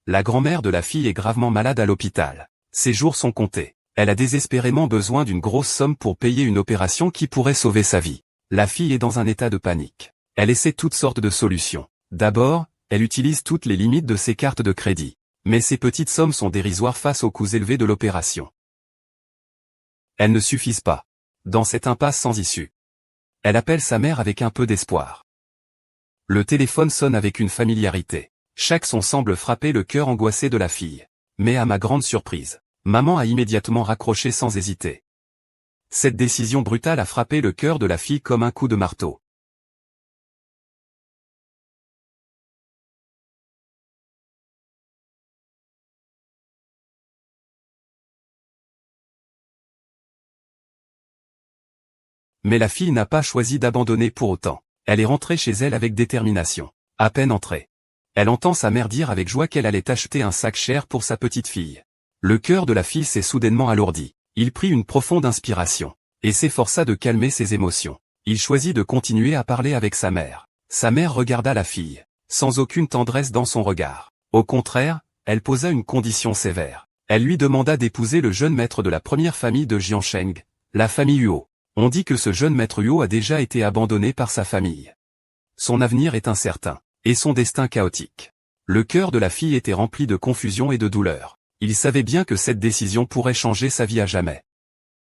La grand-mère de la fille est gravement malade à l'hôpital. Ses jours sont comptés. Elle a désespérément besoin d'une grosse somme pour payer une opération qui pourrait sauver sa vie. La fille est dans un état de panique. Elle essaie toutes sortes de solutions. D'abord, elle utilise toutes les limites de ses cartes de crédit. Mais ces petites sommes sont dérisoires face aux coûts élevés de l'opération. Elles ne suffisent pas. Dans cette impasse sans issue, elle appelle sa mère avec un peu d'espoir. Le téléphone sonne avec une familiarité. Chaque son semble frapper le cœur angoissé de la fille. Mais à ma grande surprise, maman a immédiatement raccroché sans hésiter. Cette décision brutale a frappé le cœur de la fille comme un coup de marteau. Mais la fille n'a pas choisi d'abandonner pour autant. Elle est rentrée chez elle avec détermination. À peine entrée, elle entend sa mère dire avec joie qu'elle allait acheter un sac cher pour sa petite fille. Le cœur de la fille s'est soudainement alourdi. Il prit une profonde inspiration, et s'efforça de calmer ses émotions. Il choisit de continuer à parler avec sa mère. Sa mère regarda la fille, sans aucune tendresse dans son regard. Au contraire, elle posa une condition sévère. Elle lui demanda d'épouser le jeune maître de la première famille de Jiansheng, la famille Huo. On dit que ce jeune maître Huo a déjà été abandonné par sa famille. Son avenir est incertain, et son destin chaotique. Le cœur de la fille était rempli de confusion et de douleur. Il savait bien que cette décision pourrait changer sa vie à jamais.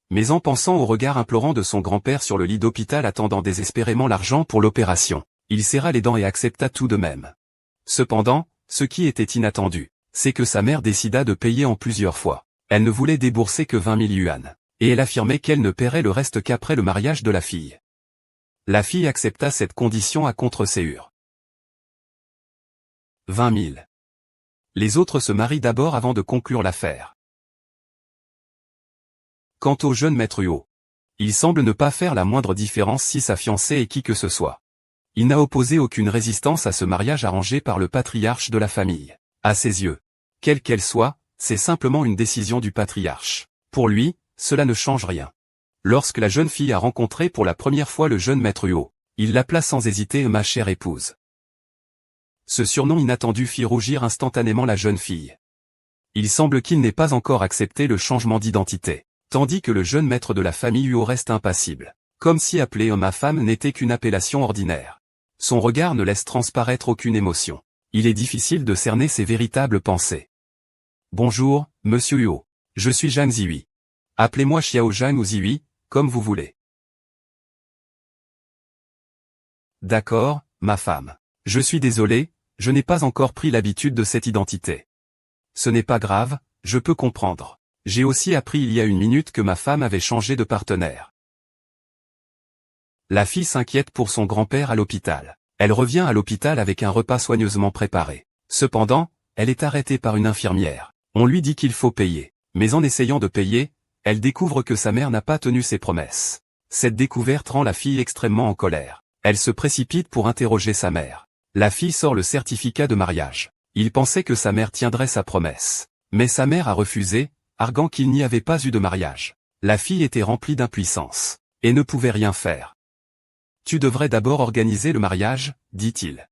Mais en pensant au regard implorant de son grand-père sur le lit d'hôpital attendant désespérément l'argent pour l'opération, il serra les dents et accepta tout de même. Cependant, ce qui était inattendu, c'est que sa mère décida de payer en plusieurs fois. Elle ne voulait débourser que 20 000 yuan. Et elle affirmait qu'elle ne paierait le reste qu'après le mariage de la fille. La fille accepta cette condition à contre-séure. 20 000. Les autres se marient d'abord avant de conclure l'affaire. Quant au jeune maître Huo, il semble ne pas faire la moindre différence si sa fiancée est qui que ce soit. Il n'a opposé aucune résistance à ce mariage arrangé par le patriarche de la famille. À ses yeux, quelle qu'elle soit, c'est simplement une décision du patriarche. Pour lui, cela ne change rien. Lorsque la jeune fille a rencontré pour la première fois le jeune maître Huo, il l'appela sans hésiter ma chère épouse. Ce surnom inattendu fit rougir instantanément la jeune fille. Il semble qu'il n'ait pas encore accepté le changement d'identité, tandis que le jeune maître de la famille Huo reste impassible, comme si appeler homme à femme n'était qu'une appellation ordinaire. Son regard ne laisse transparaître aucune émotion. Il est difficile de cerner ses véritables pensées. Bonjour, monsieur Huo. Je suis Zhang Zihui. Appelez-moi Xiao Zhang ou Zihui, comme vous voulez. D'accord, ma femme. Je suis désolé, je n'ai pas encore pris l'habitude de cette identité. Ce n'est pas grave, je peux comprendre. J'ai aussi appris il y a une minute que ma femme avait changé de partenaire. La fille s'inquiète pour son grand-père à l'hôpital. Elle revient à l'hôpital avec un repas soigneusement préparé. Cependant, elle est arrêtée par une infirmière. On lui dit qu'il faut payer. Mais en essayant de payer, elle découvre que sa mère n'a pas tenu ses promesses. Cette découverte rend la fille extrêmement en colère. Elle se précipite pour interroger sa mère. La fille sort le certificat de mariage. Il pensait que sa mère tiendrait sa promesse. Mais sa mère a refusé, arguant qu'il n'y avait pas eu de mariage. La fille était remplie d'impuissance, et ne pouvait rien faire. « Tu devrais d'abord organiser le mariage, dit-il.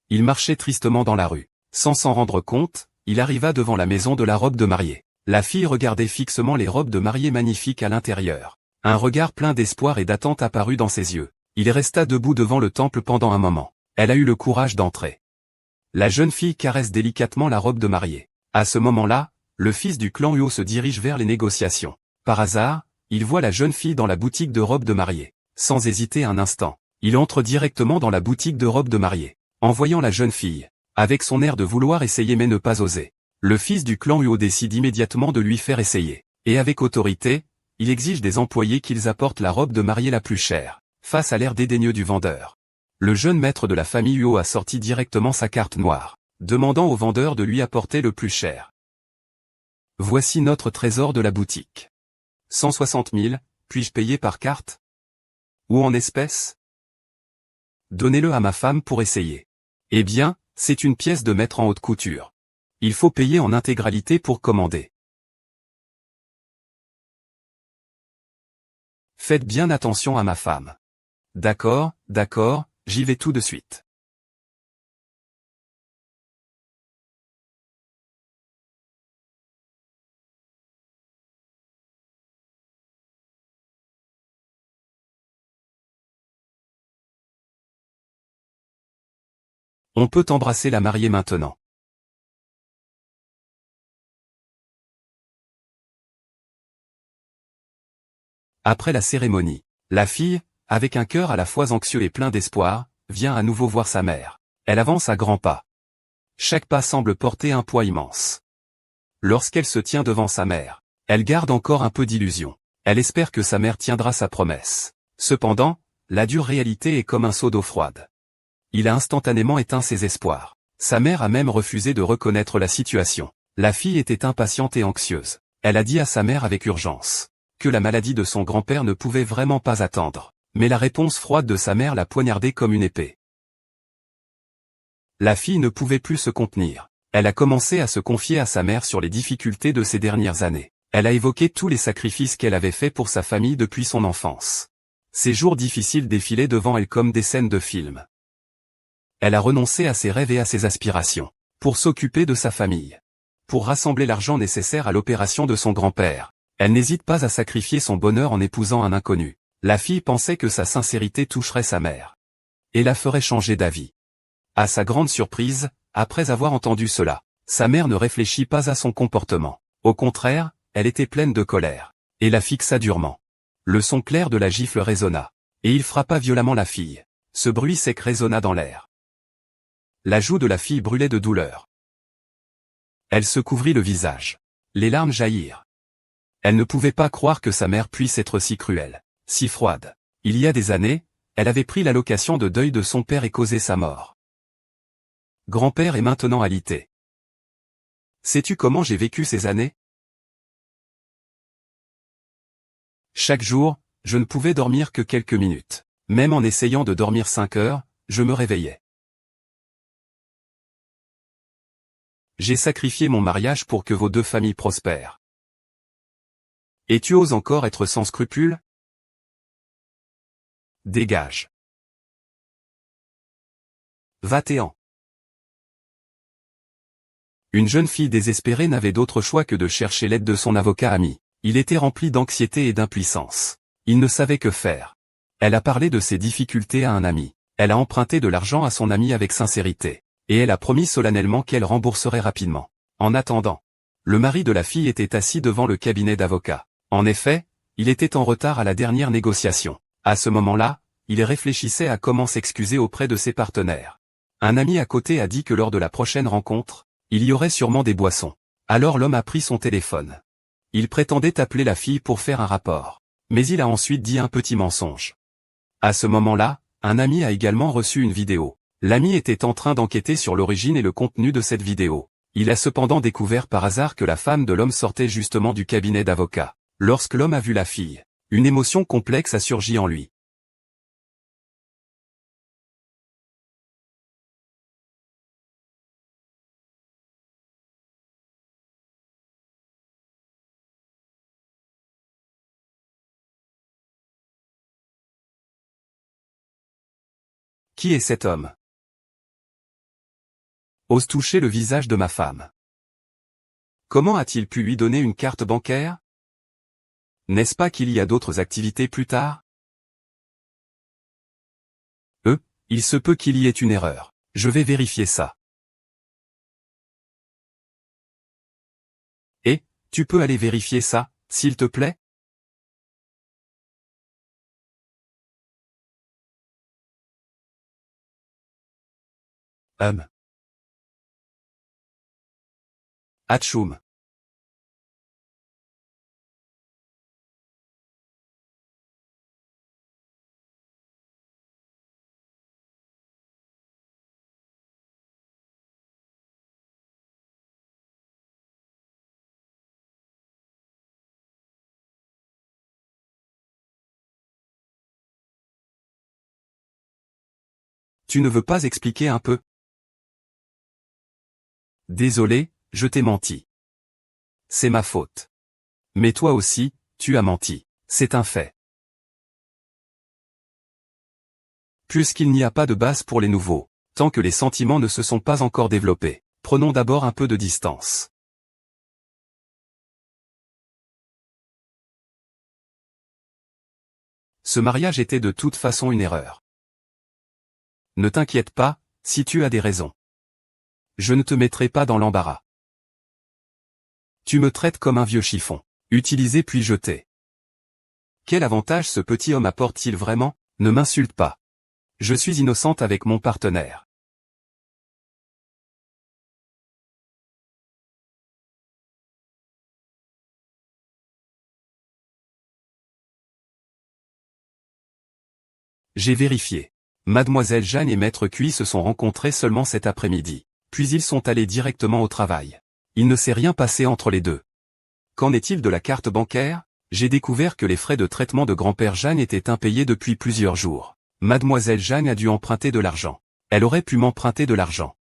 Il marchait tristement dans la rue. Sans s'en rendre compte, il arriva devant la maison de la robe de mariée. La fille regardait fixement les robes de mariée magnifiques à l'intérieur. Un regard plein d'espoir et d'attente apparut dans ses yeux. Il resta debout devant le temple pendant un moment. Elle a eu le courage d'entrer. La jeune fille caresse délicatement la robe de mariée. À ce moment-là, le fils du clan Huo se dirige vers les négociations. Par hasard, il voit la jeune fille dans la boutique de robes de mariée. Sans hésiter un instant, il entre directement dans la boutique de robes de mariée. En voyant la jeune fille, avec son air de vouloir essayer mais ne pas oser, le fils du clan Huo décide immédiatement de lui faire essayer. Et avec autorité, il exige des employés qu'ils apportent la robe de mariée la plus chère, face à l'air dédaigneux du vendeur. Le jeune maître de la famille Huo a sorti directement sa carte noire, demandant au vendeur de lui apporter le plus cher. Voici notre trésor de la boutique. 160 000, puis-je payer par carte? Ou en espèces? Donnez-le à ma femme pour essayer. Eh bien, c'est une pièce de maître en haute couture. Il faut payer en intégralité pour commander. Faites bien attention à ma femme. D'accord, j'y vais tout de suite. On peut embrasser la mariée maintenant. Après la cérémonie, la fille, avec un cœur à la fois anxieux et plein d'espoir, vient à nouveau voir sa mère. Elle avance à grands pas. Chaque pas semble porter un poids immense. Lorsqu'elle se tient devant sa mère, elle garde encore un peu d'illusion. Elle espère que sa mère tiendra sa promesse. Cependant, la dure réalité est comme un seau d'eau froide. Il a instantanément éteint ses espoirs. Sa mère a même refusé de reconnaître la situation. La fille était impatiente et anxieuse. Elle a dit à sa mère avec urgence que la maladie de son grand-père ne pouvait vraiment pas attendre. Mais la réponse froide de sa mère l'a poignardée comme une épée. La fille ne pouvait plus se contenir. Elle a commencé à se confier à sa mère sur les difficultés de ces dernières années. Elle a évoqué tous les sacrifices qu'elle avait faits pour sa famille depuis son enfance. Ces jours difficiles défilaient devant elle comme des scènes de film. Elle a renoncé à ses rêves et à ses aspirations, pour s'occuper de sa famille. Pour rassembler l'argent nécessaire à l'opération de son grand-père. Elle n'hésite pas à sacrifier son bonheur en épousant un inconnu. La fille pensait que sa sincérité toucherait sa mère. Et la ferait changer d'avis. À sa grande surprise, après avoir entendu cela, sa mère ne réfléchit pas à son comportement. Au contraire, elle était pleine de colère. Et la fixa durement. Le son clair de la gifle résonna. Et il frappa violemment la fille. Ce bruit sec résonna dans l'air. La joue de la fille brûlait de douleur. Elle se couvrit le visage. Les larmes jaillirent. Elle ne pouvait pas croire que sa mère puisse être si cruelle, si froide. Il y a des années, elle avait pris l'allocation de deuil de son père et causé sa mort. Grand-père est maintenant alité. Sais-tu comment j'ai vécu ces années? Chaque jour, je ne pouvais dormir que quelques minutes. Même en essayant de dormir 5 heures, je me réveillais. J'ai sacrifié mon mariage pour que vos deux familles prospèrent. Et tu oses encore être sans scrupules? Dégage. Va-t'en. Une jeune fille désespérée n'avait d'autre choix que de chercher l'aide de son avocat ami. Il était rempli d'anxiété et d'impuissance. Il ne savait que faire. Elle a parlé de ses difficultés à un ami. Elle a emprunté de l'argent à son ami avec sincérité. Et elle a promis solennellement qu'elle rembourserait rapidement. En attendant, le mari de la fille était assis devant le cabinet d'avocat. En effet, il était en retard à la dernière négociation. À ce moment-là, il réfléchissait à comment s'excuser auprès de ses partenaires. Un ami à côté a dit que lors de la prochaine rencontre, il y aurait sûrement des boissons. Alors l'homme a pris son téléphone. Il prétendait appeler la fille pour faire un rapport. Mais il a ensuite dit un petit mensonge. À ce moment-là, un ami a également reçu une vidéo. L'ami était en train d'enquêter sur l'origine et le contenu de cette vidéo. Il a cependant découvert par hasard que la femme de l'homme sortait justement du cabinet d'avocat. Lorsque l'homme a vu la fille, une émotion complexe a surgi en lui. Qui est cet homme? Ose toucher le visage de ma femme. Comment a-t-il pu lui donner une carte bancaire? N'est-ce pas qu'il y a d'autres activités plus tard? Il se peut qu'il y ait une erreur. Je vais vérifier ça. Et, tu peux aller vérifier ça, s'il te plaît? Atchoum. Tu ne veux pas expliquer un peu? Désolé, je t'ai menti. C'est ma faute. Mais toi aussi, tu as menti. C'est un fait. Puisqu'il n'y a pas de base pour les nouveaux, tant que les sentiments ne se sont pas encore développés, prenons d'abord un peu de distance. Ce mariage était de toute façon une erreur. Ne t'inquiète pas, Si tu as des raisons. Je ne te mettrai pas dans l'embarras. Tu me traites comme un vieux chiffon. Utilisé puis jeté. Quel avantage ce petit homme apporte-t-il vraiment? Ne m'insulte pas. Je suis innocente avec mon partenaire. J'ai vérifié. Mademoiselle Jeanne et Maître Cuy se sont rencontrés seulement cet après-midi. Puis ils sont allés directement au travail. Il ne s'est rien passé entre les deux. Qu'en est-il de la carte bancaire? J'ai découvert que les frais de traitement de grand-père Jeanne étaient impayés depuis plusieurs jours. Mademoiselle Jeanne a dû emprunter de l'argent. Elle aurait pu m'emprunter de l'argent.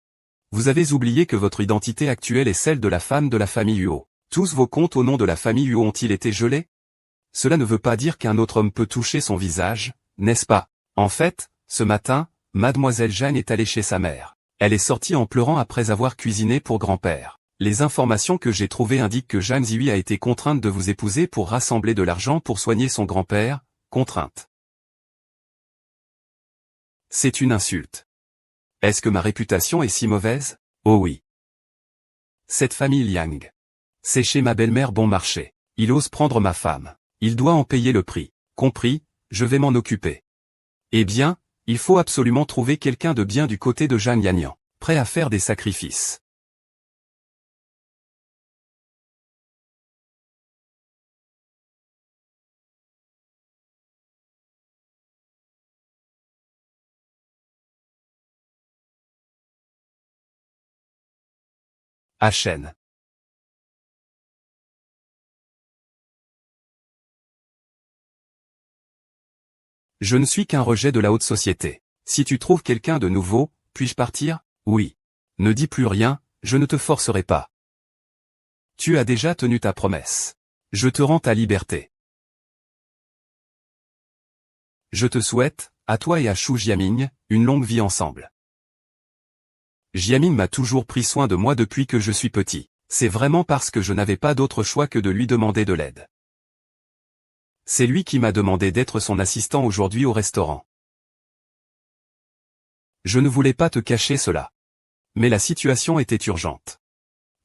Vous avez oublié que votre identité actuelle est celle de la femme de la famille Huot. Tous vos comptes au nom de la famille Huot ont-ils été gelés? Cela ne veut pas dire qu'un autre homme peut toucher son visage, n'est-ce pas? En fait, ce matin, Mademoiselle Jeanne est allée chez sa mère. Elle est sortie en pleurant après avoir cuisiné pour grand-père. Les informations que j'ai trouvées indiquent que Jeanne Zihui a été contrainte de vous épouser pour rassembler de l'argent pour soigner son grand-père, contrainte. C'est une insulte. Est-ce que ma réputation est si mauvaise? Oh oui. Cette famille Liang. C'est chez ma belle-mère bon marché. Il ose prendre ma femme. Il doit en payer le prix. Compris, je vais m'en occuper. Eh bien, il faut absolument trouver quelqu'un de bien du côté de Jeanne Yanyan, prêt à faire des sacrifices. HN. Je ne suis qu'un rejet de la haute société. Si tu trouves quelqu'un de nouveau, puis-je partir? Oui. Ne dis plus rien, je ne te forcerai pas. Tu as déjà tenu ta promesse. Je te rends ta liberté. Je te souhaite, à toi et à Shu Jiaming, une longue vie ensemble. Jiaming m'a toujours pris soin de moi depuis que je suis petit. C'est vraiment parce que je n'avais pas d'autre choix que de lui demander de l'aide. C'est lui qui m'a demandé d'être son assistant aujourd'hui au restaurant. Je ne voulais pas te cacher cela. Mais la situation était urgente.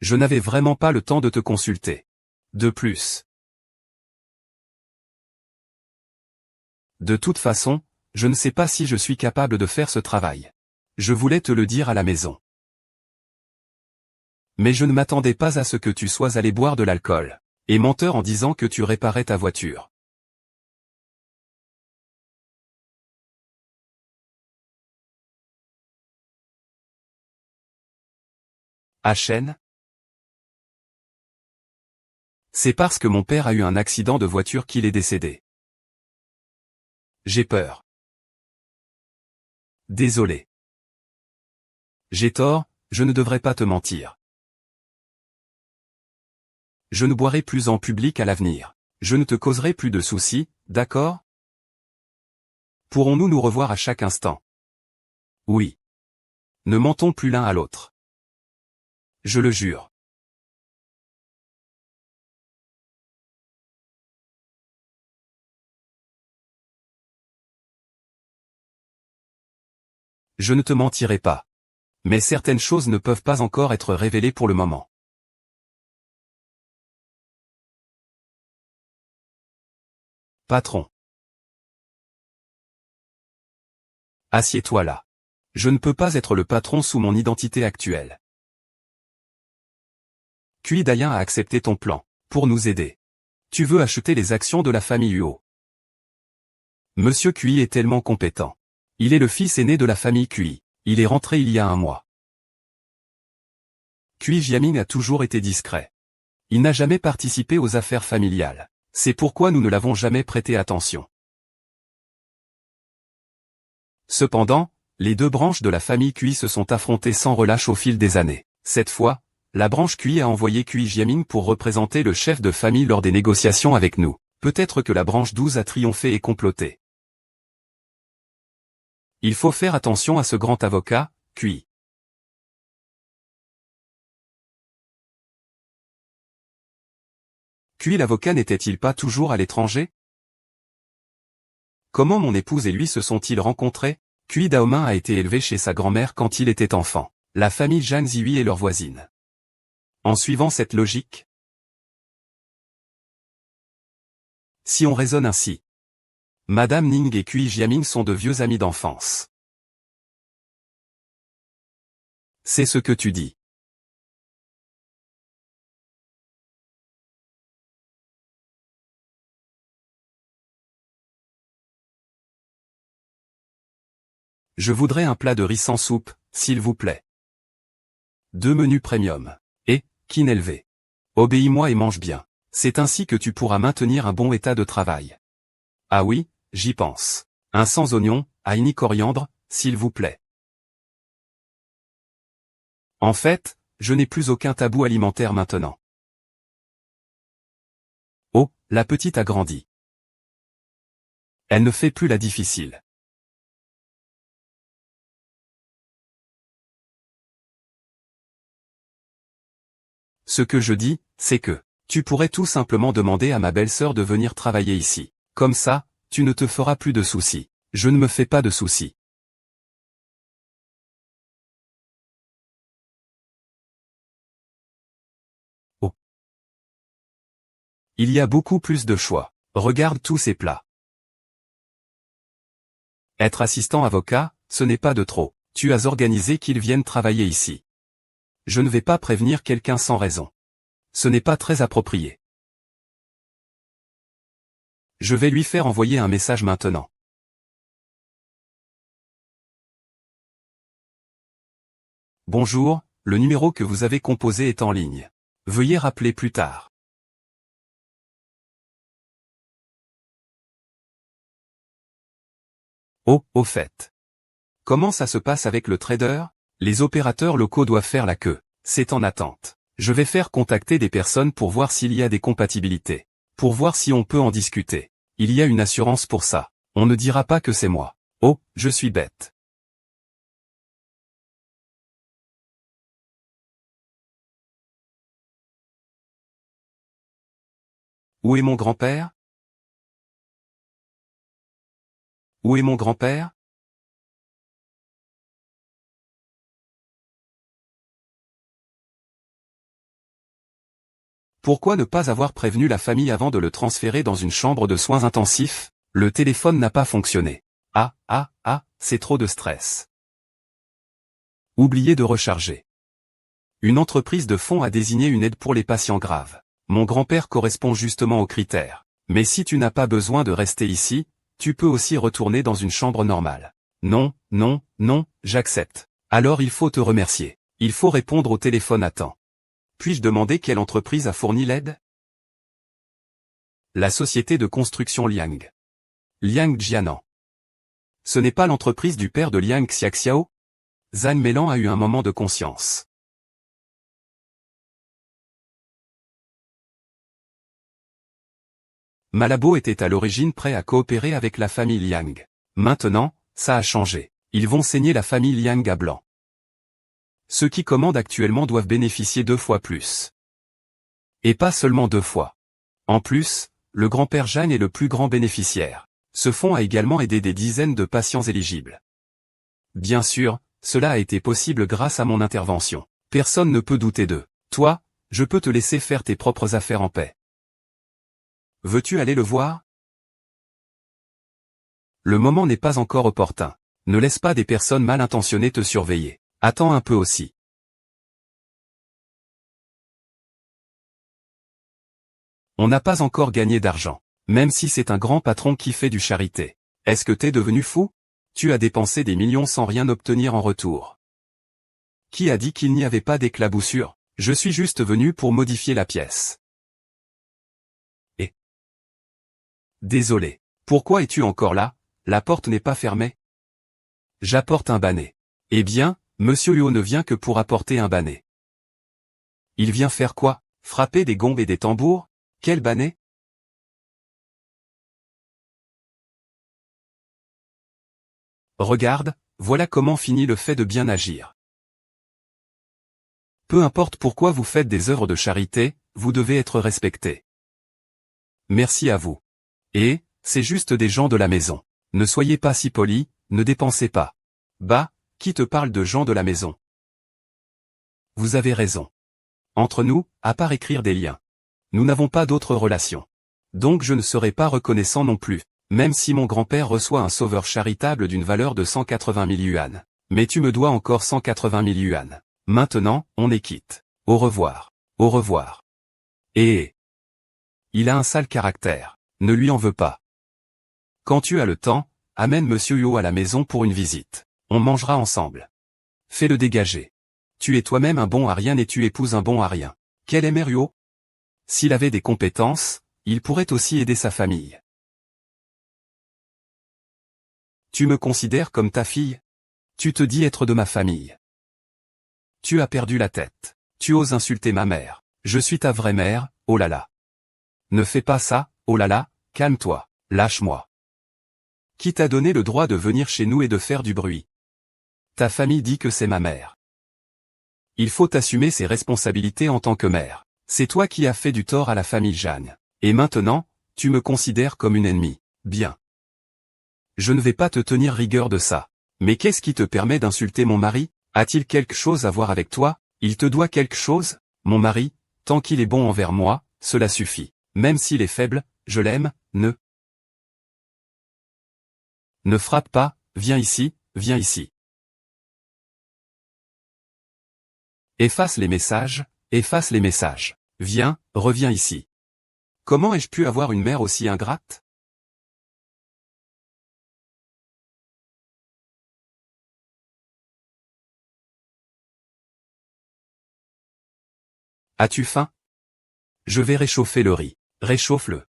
Je n'avais vraiment pas le temps de te consulter. De plus. De toute façon, je ne sais pas si je suis capable de faire ce travail. Je voulais te le dire à la maison. Mais je ne m'attendais pas à ce que tu sois allé boire de l'alcool, et menteur en disant que tu réparais ta voiture. HN? C'est parce que mon père a eu un accident de voiture qu'il est décédé. J'ai peur. Désolé. J'ai tort, je ne devrais pas te mentir. Je ne boirai plus en public à l'avenir. Je ne te causerai plus de soucis, d'accord? Pourrons-nous nous revoir à chaque instant? Oui. Ne mentons plus l'un à l'autre. Je le jure. Je ne te mentirai pas. Mais certaines choses ne peuvent pas encore être révélées pour le moment. Patron. Assieds-toi là. Je ne peux pas être le patron sous mon identité actuelle. Cui Dayan a accepté ton plan, pour nous aider. Tu veux acheter les actions de la famille Huot. Monsieur Cui est tellement compétent. Il est le fils aîné de la famille Cui. Il est rentré il y a un mois. Cui Jiaming a toujours été discret. Il n'a jamais participé aux affaires familiales. C'est pourquoi nous ne l'avons jamais prêté attention. Cependant, les deux branches de la famille Cui se sont affrontées sans relâche au fil des années. Cette fois, la branche Cui a envoyé Cui Jiaming pour représenter le chef de famille lors des négociations avec nous. Peut-être que la branche 12 a triomphé et comploté. Il faut faire attention à ce grand avocat, Cui. Cui l'avocat n'était-il pas toujours à l'étranger? Comment mon épouse et lui se sont-ils rencontrés? Cui Daomin a été élevé chez sa grand-mère quand il était enfant. La famille Zhang Zihui est leur voisine. En suivant cette logique, si on raisonne ainsi, Madame Ning et Cui Jiaming sont de vieux amis d'enfance. C'est ce que tu dis. Je voudrais un plat de riz sans soupe, s'il vous plaît. 2 menus premium. Et, Qin élevé. Obéis-moi et mange bien. C'est ainsi que tu pourras maintenir un bon état de travail. Ah oui, j'y pense. Un sans oignon, ail ni coriandre, s'il vous plaît. En fait, je n'ai plus aucun tabou alimentaire maintenant. Oh, la petite a grandi. Elle ne fait plus la difficile. Ce que je dis, c'est que, tu pourrais tout simplement demander à ma belle-sœur de venir travailler ici. Comme ça, tu ne te feras plus de soucis. Je ne me fais pas de soucis. Oh. Il y a beaucoup plus de choix. Regarde tous ces plats. Être assistant avocat, ce n'est pas de trop. Tu as organisé qu'ils viennent travailler ici. Je ne vais pas prévenir quelqu'un sans raison. Ce n'est pas très approprié. Je vais lui faire envoyer un message maintenant. Bonjour, le numéro que vous avez composé est en ligne. Veuillez rappeler plus tard. Oh, au fait. Comment ça se passe avec le trader? Les opérateurs locaux doivent faire la queue. C'est en attente. Je vais faire contacter des personnes pour voir s'il y a des compatibilités. Pour voir si on peut en discuter. Il y a une assurance pour ça. On ne dira pas que c'est moi. Oh, je suis bête. Où est mon grand-père? Où est mon grand-père? Pourquoi ne pas avoir prévenu la famille avant de le transférer dans une chambre de soins intensifs? Le téléphone n'a pas fonctionné. C'est trop de stress. Oubliez de recharger. Une entreprise de fonds a désigné une aide pour les patients graves. Mon grand-père correspond justement aux critères. Mais si tu n'as pas besoin de rester ici, tu peux aussi retourner dans une chambre normale. Non, non, non, j'accepte. Alors il faut te remercier. Il faut répondre au téléphone à temps. Puis-je demander quelle entreprise a fourni l'aide? La société de construction Liang. Liang Jianan. Ce n'est pas l'entreprise du père de Liang Xiaoxiao? Zhang Meilan a eu un moment de conscience. Malabo était à l'origine prêt à coopérer avec la famille Liang. Maintenant, ça a changé. Ils vont saigner la famille Liang à blanc. Ceux qui commandent actuellement doivent bénéficier 2 fois plus. Et pas seulement 2 fois. En plus, le grand-père Jeanne est le plus grand bénéficiaire. Ce fonds a également aidé des dizaines de patients éligibles. Bien sûr, cela a été possible grâce à mon intervention. Personne ne peut douter d'eux. Toi, je peux te laisser faire tes propres affaires en paix. Veux-tu aller le voir? Le moment n'est pas encore opportun. Ne laisse pas des personnes mal intentionnées te surveiller. Attends un peu aussi. On n'a pas encore gagné d'argent. Même si c'est un grand patron qui fait du charité. Est-ce que t'es devenu fou? Tu as dépensé des millions sans rien obtenir en retour. Qui a dit qu'il n'y avait pas d'éclaboussure? Je suis juste venu pour modifier la pièce. Et... Désolé. Pourquoi es-tu encore là? La porte n'est pas fermée. J'apporte un bannet. Eh bien, Monsieur Huo ne vient que pour apporter un bannet. Il vient faire quoi? Frapper des gongs et des tambours? Quel bannet? Regarde, voilà comment finit le fait de bien agir. Peu importe pourquoi vous faites des œuvres de charité, vous devez être respecté. Merci à vous. Et, c'est juste des gens de la maison. Ne soyez pas si polis, ne dépensez pas. Bah, qui te parle de gens de la maison? Vous avez raison. Entre nous, à part écrire des liens, nous n'avons pas d'autres relations. Donc je ne serai pas reconnaissant non plus, même si mon grand-père reçoit un sauveur charitable d'une valeur de 180 000 yuan. Mais tu me dois encore 180 000 yuan. Maintenant, on est quitte. Au revoir. Au revoir. Et il a un sale caractère. Ne lui en veux pas. Quand tu as le temps, amène Monsieur Yo à la maison pour une visite. On mangera ensemble. Fais-le dégager. Tu es toi-même un bon à rien et tu épouses un bon à rien. Quel est Mère Yo? S'il avait des compétences, il pourrait aussi aider sa famille. Tu me considères comme ta fille? Tu te dis être de ma famille. Tu as perdu la tête. Tu oses insulter ma mère. Je suis ta vraie mère, oh là là. Ne fais pas ça, oh là là, calme-toi, lâche-moi. Qui t'a donné le droit de venir chez nous et de faire du bruit? Ta famille dit que c'est ma mère. Il faut assumer ses responsabilités en tant que mère. C'est toi qui as fait du tort à la famille Jeanne. Et maintenant, tu me considères comme une ennemie. Bien. Je ne vais pas te tenir rigueur de ça. Mais qu'est-ce qui te permet d'insulter mon mari? A-t-il quelque chose à voir avec toi? Il te doit quelque chose? Mon mari, tant qu'il est bon envers moi, cela suffit. Même s'il est faible, je l'aime, ne frappe pas, viens ici, viens ici. Efface les messages, efface les messages. Viens, reviens ici. Comment ai-je pu avoir une mère aussi ingrate? As-tu faim? Je vais réchauffer le riz. Réchauffe-le.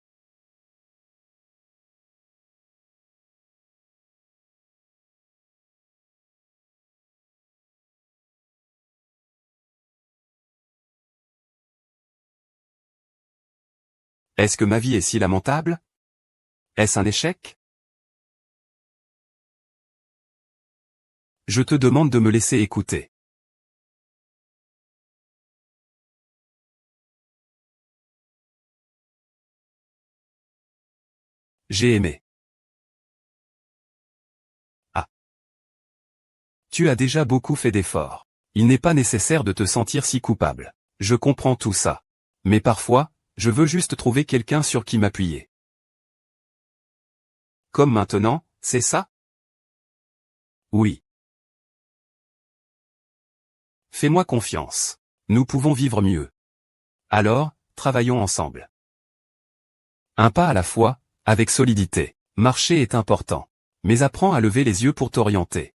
Est-ce que ma vie est si lamentable? Est-ce un échec? Je te demande de me laisser écouter. J'ai aimé. Ah. Tu as déjà beaucoup fait d'efforts. Il n'est pas nécessaire de te sentir si coupable. Je comprends tout ça. Mais parfois, je veux juste trouver quelqu'un sur qui m'appuyer. Comme maintenant, c'est ça? Oui. Fais-moi confiance. Nous pouvons vivre mieux. Alors, travaillons ensemble. Un pas à la fois, avec solidité. Marcher est important. Mais apprends à lever les yeux pour t'orienter.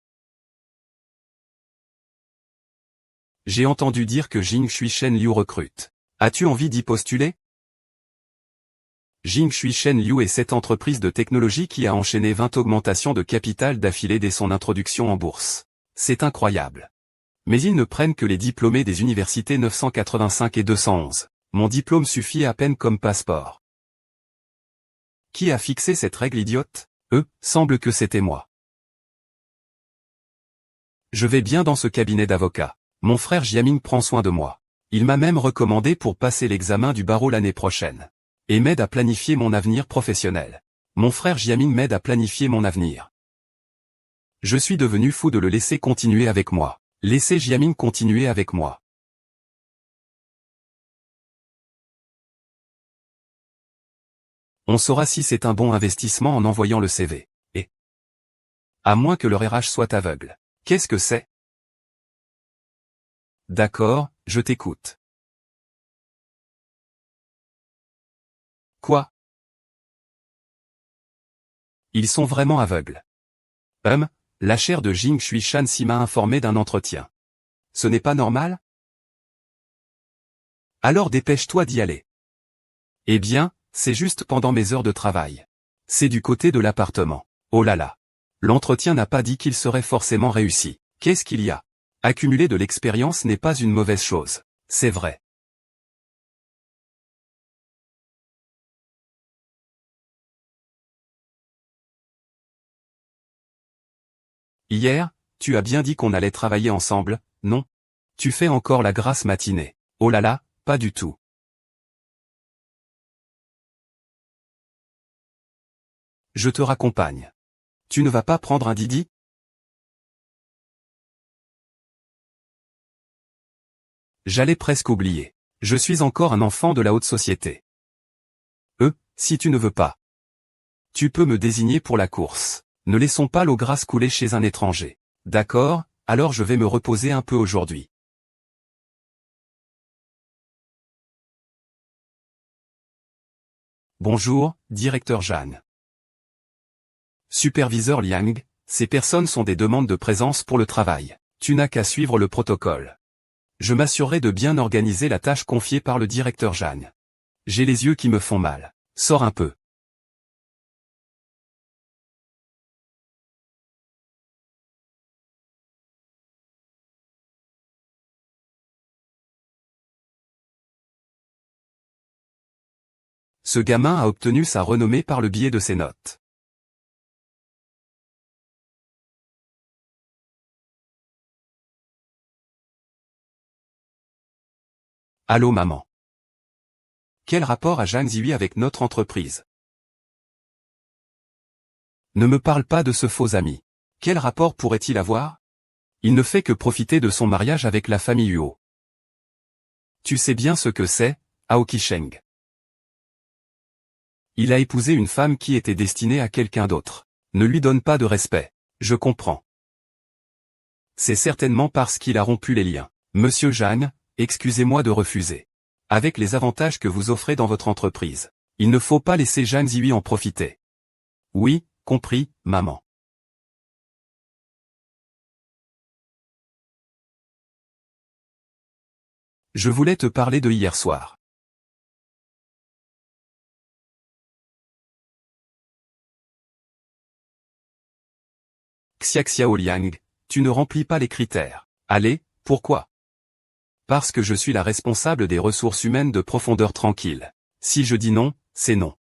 J'ai entendu dire que Jing Shuishen Liu recrute. As-tu envie d'y postuler? Jing Shuishen Liu est cette entreprise de technologie qui a enchaîné 20 augmentations de capital d'affilée dès son introduction en bourse. C'est incroyable. Mais ils ne prennent que les diplômés des universités 985 et 211. Mon diplôme suffit à peine comme passeport. Qui a fixé cette règle idiote? Semble que c'était moi. Je vais bien dans ce cabinet d'avocat. Mon frère Jiaming prend soin de moi. Il m'a même recommandé pour passer l'examen du barreau l'année prochaine. Et m'aide à planifier mon avenir professionnel. Mon frère Jiaming m'aide à planifier mon avenir. Je suis devenu fou de le laisser continuer avec moi. Laissez Jiaming continuer avec moi. On saura si c'est un bon investissement en envoyant le CV. Et à moins que leur RH soit aveugle. Qu'est-ce que c'est? D'accord, je t'écoute. Quoi? Ils sont vraiment aveugles. La chaire de Jing Shuishan s'y m'a informé d'un entretien. Ce n'est pas normal? Alors dépêche-toi d'y aller. Eh bien, c'est juste pendant mes heures de travail. C'est du côté de l'appartement. Oh là là. L'entretien n'a pas dit qu'il serait forcément réussi. Qu'est-ce qu'il y a? Accumuler de l'expérience n'est pas une mauvaise chose. C'est vrai. Hier, tu as bien dit qu'on allait travailler ensemble, non? Tu fais encore la grasse matinée. Oh là là, pas du tout. Je te raccompagne. Tu ne vas pas prendre un Didi? J'allais presque oublier. Je suis encore un enfant de la haute société. Si tu ne veux pas. Tu peux me désigner pour la course. Ne laissons pas l'eau grasse couler chez un étranger. D'accord, alors je vais me reposer un peu aujourd'hui. Bonjour, directeur Jeanne. Superviseur Liang, ces personnes sont des demandes de présence pour le travail. Tu n'as qu'à suivre le protocole. Je m'assurerai de bien organiser la tâche confiée par le directeur Jeanne. J'ai les yeux qui me font mal. Sors un peu. Ce gamin a obtenu sa renommée par le biais de ses notes. Allô maman. Quel rapport a Zhang Zihui avec notre entreprise? Ne me parle pas de ce faux ami. Quel rapport pourrait-il avoir? Il ne fait que profiter de son mariage avec la famille Huo. Tu sais bien ce que c'est, Aoki Sheng. Il a épousé une femme qui était destinée à quelqu'un d'autre. Ne lui donne pas de respect. Je comprends. C'est certainement parce qu'il a rompu les liens. Monsieur Jeanne, excusez-moi de refuser. Avec les avantages que vous offrez dans votre entreprise, il ne faut pas laisser Zhang Zihui en profiter. Oui, compris, maman. Je voulais te parler de hier soir. Xiaoxiao Liang, tu ne remplis pas les critères. Allez, pourquoi? Parce que je suis la responsable des ressources humaines de Profondeur Tranquille. Si je dis non, c'est non.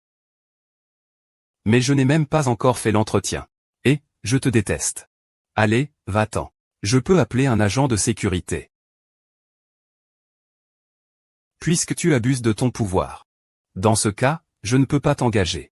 Mais je n'ai même pas encore fait l'entretien. Et, je te déteste. Allez, va-t'en. Je peux appeler un agent de sécurité. Puisque tu abuses de ton pouvoir. Dans ce cas, je ne peux pas t'engager.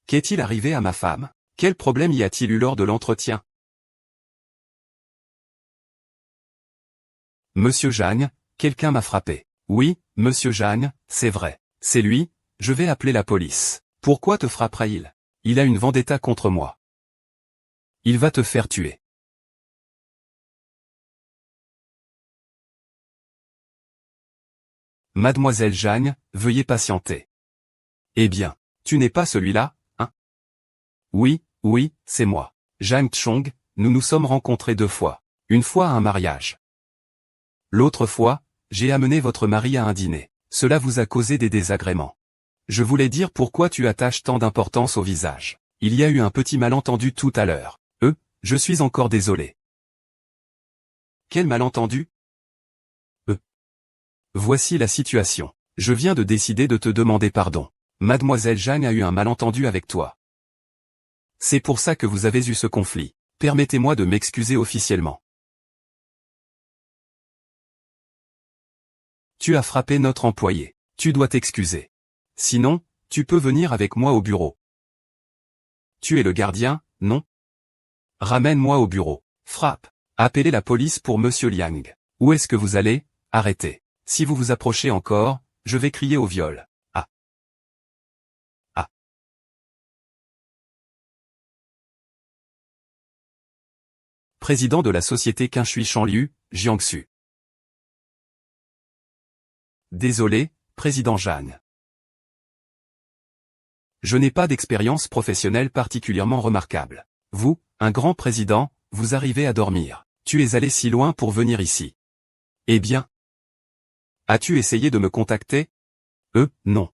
Qu'est-il arrivé à ma femme? Quel problème y a-t-il eu lors de l'entretien? Monsieur Jeanne, quelqu'un m'a frappé. Oui, monsieur Jeanne, c'est vrai. C'est lui, je vais appeler la police. Pourquoi te frappera-il? Il a une vendetta contre moi. Il va te faire tuer. Mademoiselle Jeanne, veuillez patienter. Eh bien, tu n'es pas celui-là, hein? Oui, c'est moi. Zhang Chong, nous nous sommes rencontrés 2 fois. Une fois à un mariage. L'autre fois, j'ai amené votre mari à un dîner. Cela vous a causé des désagréments. Je voulais dire pourquoi tu attaches tant d'importance au visage. Il y a eu un petit malentendu tout à l'heure. Je suis encore désolé. Quel malentendu? Voici la situation. Je viens de décider de te demander pardon. Mademoiselle Jeanne a eu un malentendu avec toi. C'est pour ça que vous avez eu ce conflit. Permettez-moi de m'excuser officiellement. Tu as frappé notre employé. Tu dois t'excuser. Sinon, tu peux venir avec moi au bureau. Tu es le gardien, non? Ramène-moi au bureau. Frappe. Appelez la police pour monsieur Liang. Où est-ce que vous allez? Arrêtez. Si vous vous approchez encore, je vais crier au viol. Ah. Ah. Président de la société Qinshui Shanliu, Jiangsu. Désolé, président Jeanne. Je n'ai pas d'expérience professionnelle particulièrement remarquable. Vous, un grand président, vous arrivez à dormir. Tu es allé si loin pour venir ici. Eh bien. As-tu essayé de me contacter? Non.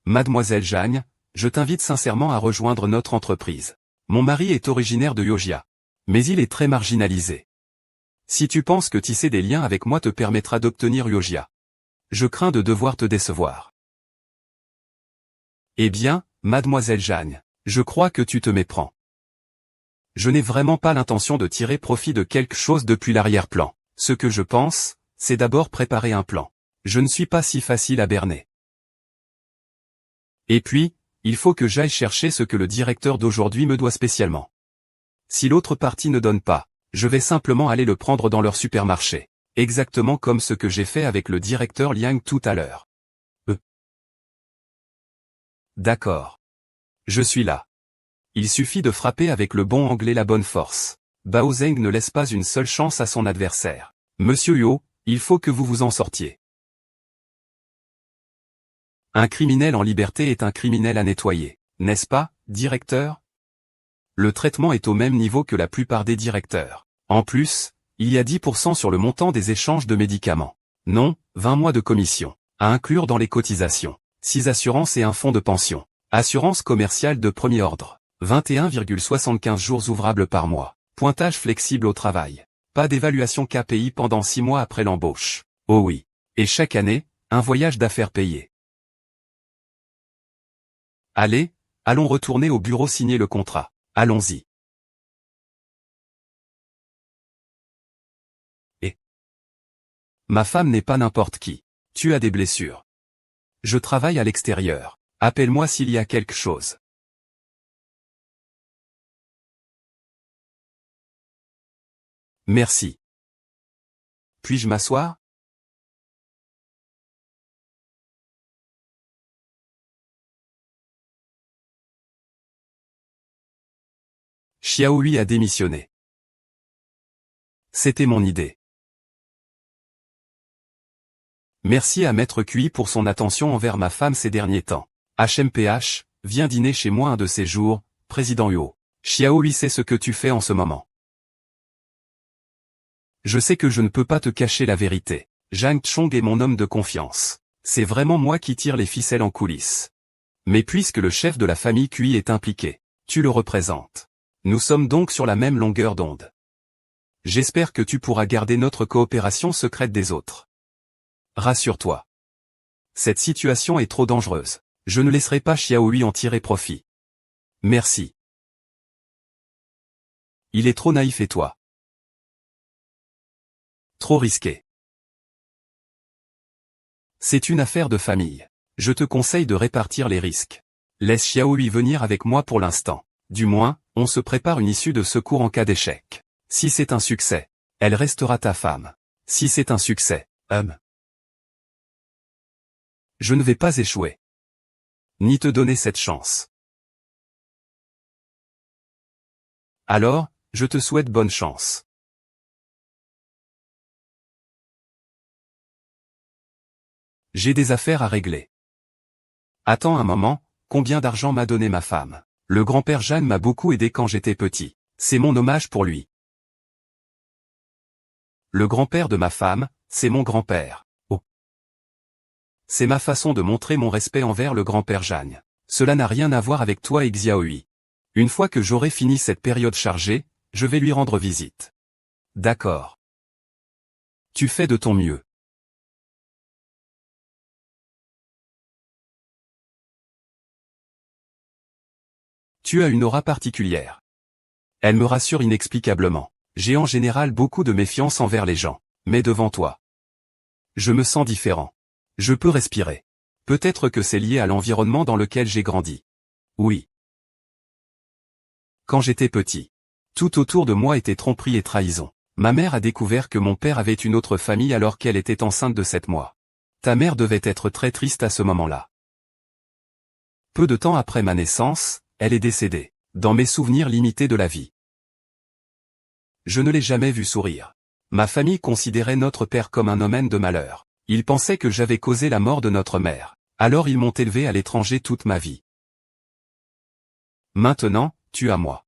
Mademoiselle Jeanne, je t'invite sincèrement à rejoindre notre entreprise. Mon mari est originaire de Yogia. Mais il est très marginalisé. Si tu penses que tisser des liens avec moi te permettra d'obtenir Yogia. Je crains de devoir te décevoir. Eh bien, mademoiselle Jeanne, Je crois que tu te méprends. Je n'ai vraiment pas l'intention de tirer profit de quelque chose depuis l'arrière-plan. Ce que je pense, c'est d'abord préparer un plan. Je ne suis pas si facile à berner. Et puis, il faut que j'aille chercher ce que le directeur d'aujourd'hui me doit spécialement. Si l'autre partie ne donne pas, je vais simplement aller le prendre dans leur supermarché. Exactement comme ce que j'ai fait avec le directeur Liang tout à l'heure. D'accord. Je suis là. Il suffit de frapper avec le bon anglais la bonne force. Bao Zeng ne laisse pas une seule chance à son adversaire. Monsieur Yo, il faut que vous vous en sortiez. Un criminel en liberté est un criminel à nettoyer, n'est-ce pas, directeur? Le traitement est au même niveau que la plupart des directeurs. En plus, il y a 10% sur le montant des échanges de médicaments. Non, 20 mois de commission, à inclure dans les cotisations. 6 assurances et un fonds de pension. Assurance commerciale de premier ordre. 21,75 jours ouvrables par mois. Pointage flexible au travail. Pas d'évaluation KPI pendant 6 mois après l'embauche. Oh oui. Et chaque année, un voyage d'affaires payé. Allez, allons retourner au bureau signer le contrat. Allons-y. Et ma femme n'est pas n'importe qui. Tu as des blessures. Je travaille à l'extérieur. Appelle-moi s'il y a quelque chose. Merci. Puis-je m'asseoir? Xiaohui a démissionné. C'était mon idée. Merci à Maître Cui pour son attention envers ma femme ces derniers temps. HMPH, viens dîner chez moi un de ces jours, Président Huo. Xiaohui sait ce que tu fais en ce moment. Je sais que je ne peux pas te cacher la vérité. Zhang Chong est mon homme de confiance. C'est vraiment moi qui tire les ficelles en coulisses. Mais puisque le chef de la famille Cui est impliqué, tu le représentes. Nous sommes donc sur la même longueur d'onde. J'espère que tu pourras garder notre coopération secrète des autres. Rassure-toi. Cette situation est trop dangereuse. Je ne laisserai pas Xiaohui en tirer profit. Merci. Il est trop naïf et toi? Trop risqué. C'est une affaire de famille. Je te conseille de répartir les risques. Laisse Xiaohui venir avec moi pour l'instant. Du moins, on se prépare une issue de secours en cas d'échec. Si c'est un succès, elle restera ta femme. Si c'est un succès, je ne vais pas échouer. Ni te donner cette chance. Alors, je te souhaite bonne chance. J'ai des affaires à régler. Attends un moment, combien d'argent m'a donné ma femme? Le grand-père Jeanne m'a beaucoup aidé quand j'étais petit. C'est mon hommage pour lui. Le grand-père de ma femme, c'est mon grand-père. Oh. C'est ma façon de montrer mon respect envers le grand-père Jeanne. Cela n'a rien à voir avec toi et Xiaohui. Une fois que j'aurai fini cette période chargée, je vais lui rendre visite. D'accord. Tu fais de ton mieux. Tu as une aura particulière. Elle me rassure inexplicablement. J'ai en général beaucoup de méfiance envers les gens, mais devant toi, je me sens différent. Je peux respirer. Peut-être que c'est lié à l'environnement dans lequel j'ai grandi. Oui. Quand j'étais petit, tout autour de moi était tromperie et trahison. Ma mère a découvert que mon père avait une autre famille alors qu'elle était enceinte de 7 mois. Ta mère devait être très triste à ce moment-là. Peu de temps après ma naissance, elle est décédée, dans mes souvenirs limités de la vie. Je ne l'ai jamais vu sourire. Ma famille considérait notre père comme un homme de malheur. Ils pensaient que j'avais causé la mort de notre mère. Alors ils m'ont élevé à l'étranger toute ma vie. Maintenant, tu as moi.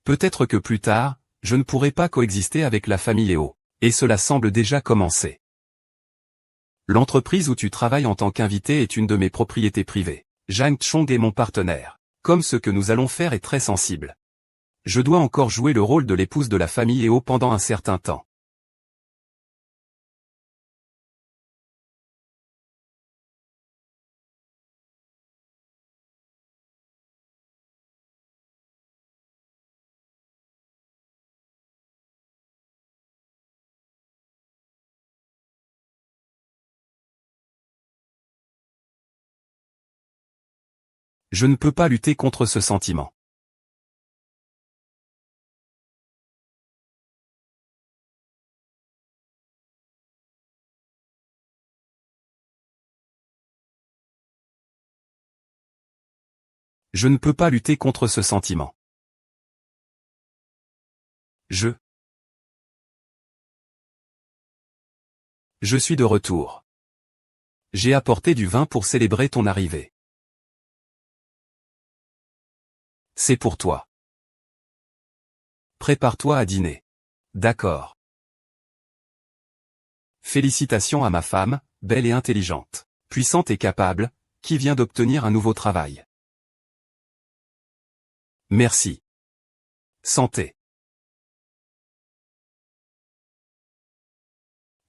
Peut-être que plus tard, je ne pourrai pas coexister avec la famille Léo. Et cela semble déjà commencer. L'entreprise où tu travailles en tant qu'invité est une de mes propriétés privées. Zhang Chong est mon partenaire. Comme ce que nous allons faire est très sensible. Je dois encore jouer le rôle de l'épouse de la famille Léo pendant un certain temps. Je ne peux pas lutter contre ce sentiment. Je ne peux pas lutter contre ce sentiment. Je suis de retour. J'ai apporté du vin pour célébrer ton arrivée. C'est pour toi. Prépare-toi à dîner. D'accord. Félicitations à ma femme, belle et intelligente, puissante et capable, qui vient d'obtenir un nouveau travail. Merci. Santé.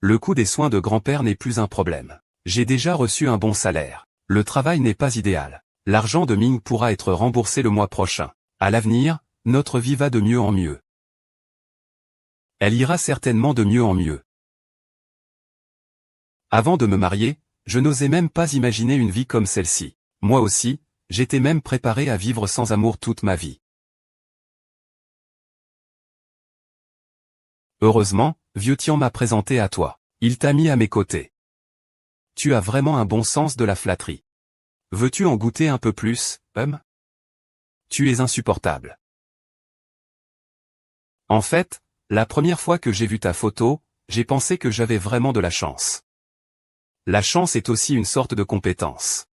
Le coût des soins de grand-père n'est plus un problème. J'ai déjà reçu un bon salaire. Le travail n'est pas idéal. L'argent de Ming pourra être remboursé le mois prochain. À l'avenir, notre vie va de mieux en mieux. Elle ira certainement de mieux en mieux. Avant de me marier, je n'osais même pas imaginer une vie comme celle-ci. Moi aussi, j'étais même préparé à vivre sans amour toute ma vie. Heureusement, Vieux Tian m'a présenté à toi. Il t'a mis à mes côtés. Tu as vraiment un bon sens de la flatterie. Veux-tu en goûter un peu plus, Tu es insupportable. En fait, la première fois que j'ai vu ta photo, j'ai pensé que j'avais vraiment de la chance. La chance est aussi une sorte de compétence.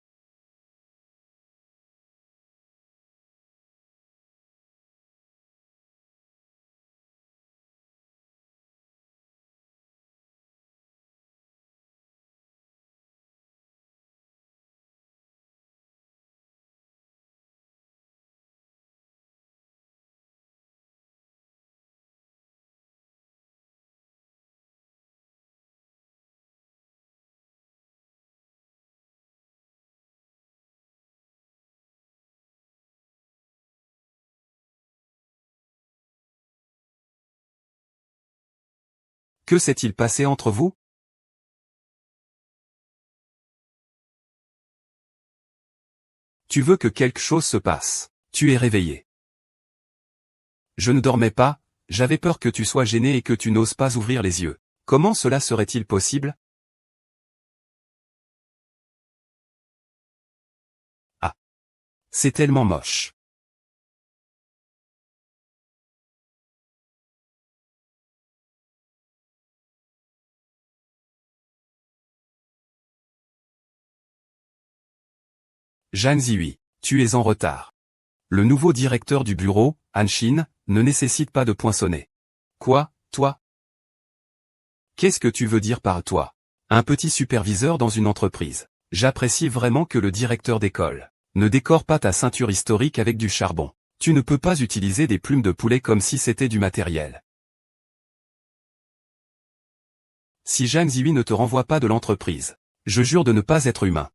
Que s'est-il passé entre vous? Tu veux que quelque chose se passe. Tu es réveillé. Je ne dormais pas, j'avais peur que tu sois gêné et que tu n'oses pas ouvrir les yeux. Comment cela serait-il possible? Ah. C'est tellement moche. Zhang Zihui, tu es en retard. Le nouveau directeur du bureau, Han Xin, ne nécessite pas de poinçonner. Quoi, toi? Qu'est-ce que tu veux dire par toi? Un petit superviseur dans une entreprise. J'apprécie vraiment que le directeur d'école ne décore pas ta ceinture historique avec du charbon. Tu ne peux pas utiliser des plumes de poulet comme si c'était du matériel. Si Zhang Zihui ne te renvoie pas de l'entreprise, je jure de ne pas être humain.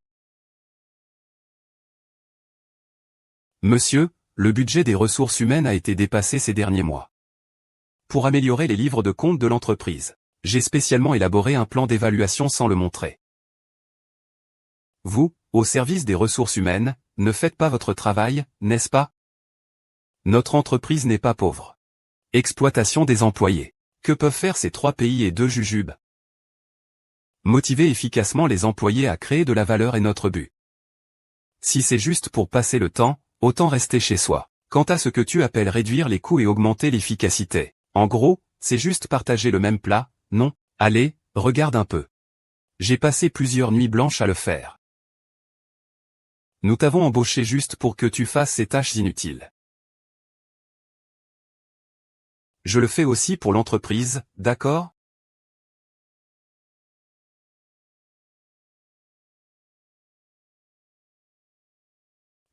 Monsieur, le budget des ressources humaines a été dépassé ces derniers mois. Pour améliorer les livres de compte de l'entreprise, j'ai spécialement élaboré un plan d'évaluation sans le montrer. Vous, au service des ressources humaines, ne faites pas votre travail, n'est-ce pas? Notre entreprise n'est pas pauvre. Exploitation des employés. Que peuvent faire ces 3 pays et 2 jujubes? Motiver efficacement les employés à créer de la valeur est notre but. Si c'est juste pour passer le temps, autant rester chez soi. Quant à ce que tu appelles réduire les coûts et augmenter l'efficacité, en gros, c'est juste partager le même plat, non? Allez, regarde un peu. J'ai passé plusieurs nuits blanches à le faire. Nous t'avons embauché juste pour que tu fasses ces tâches inutiles. Je le fais aussi pour l'entreprise, d'accord?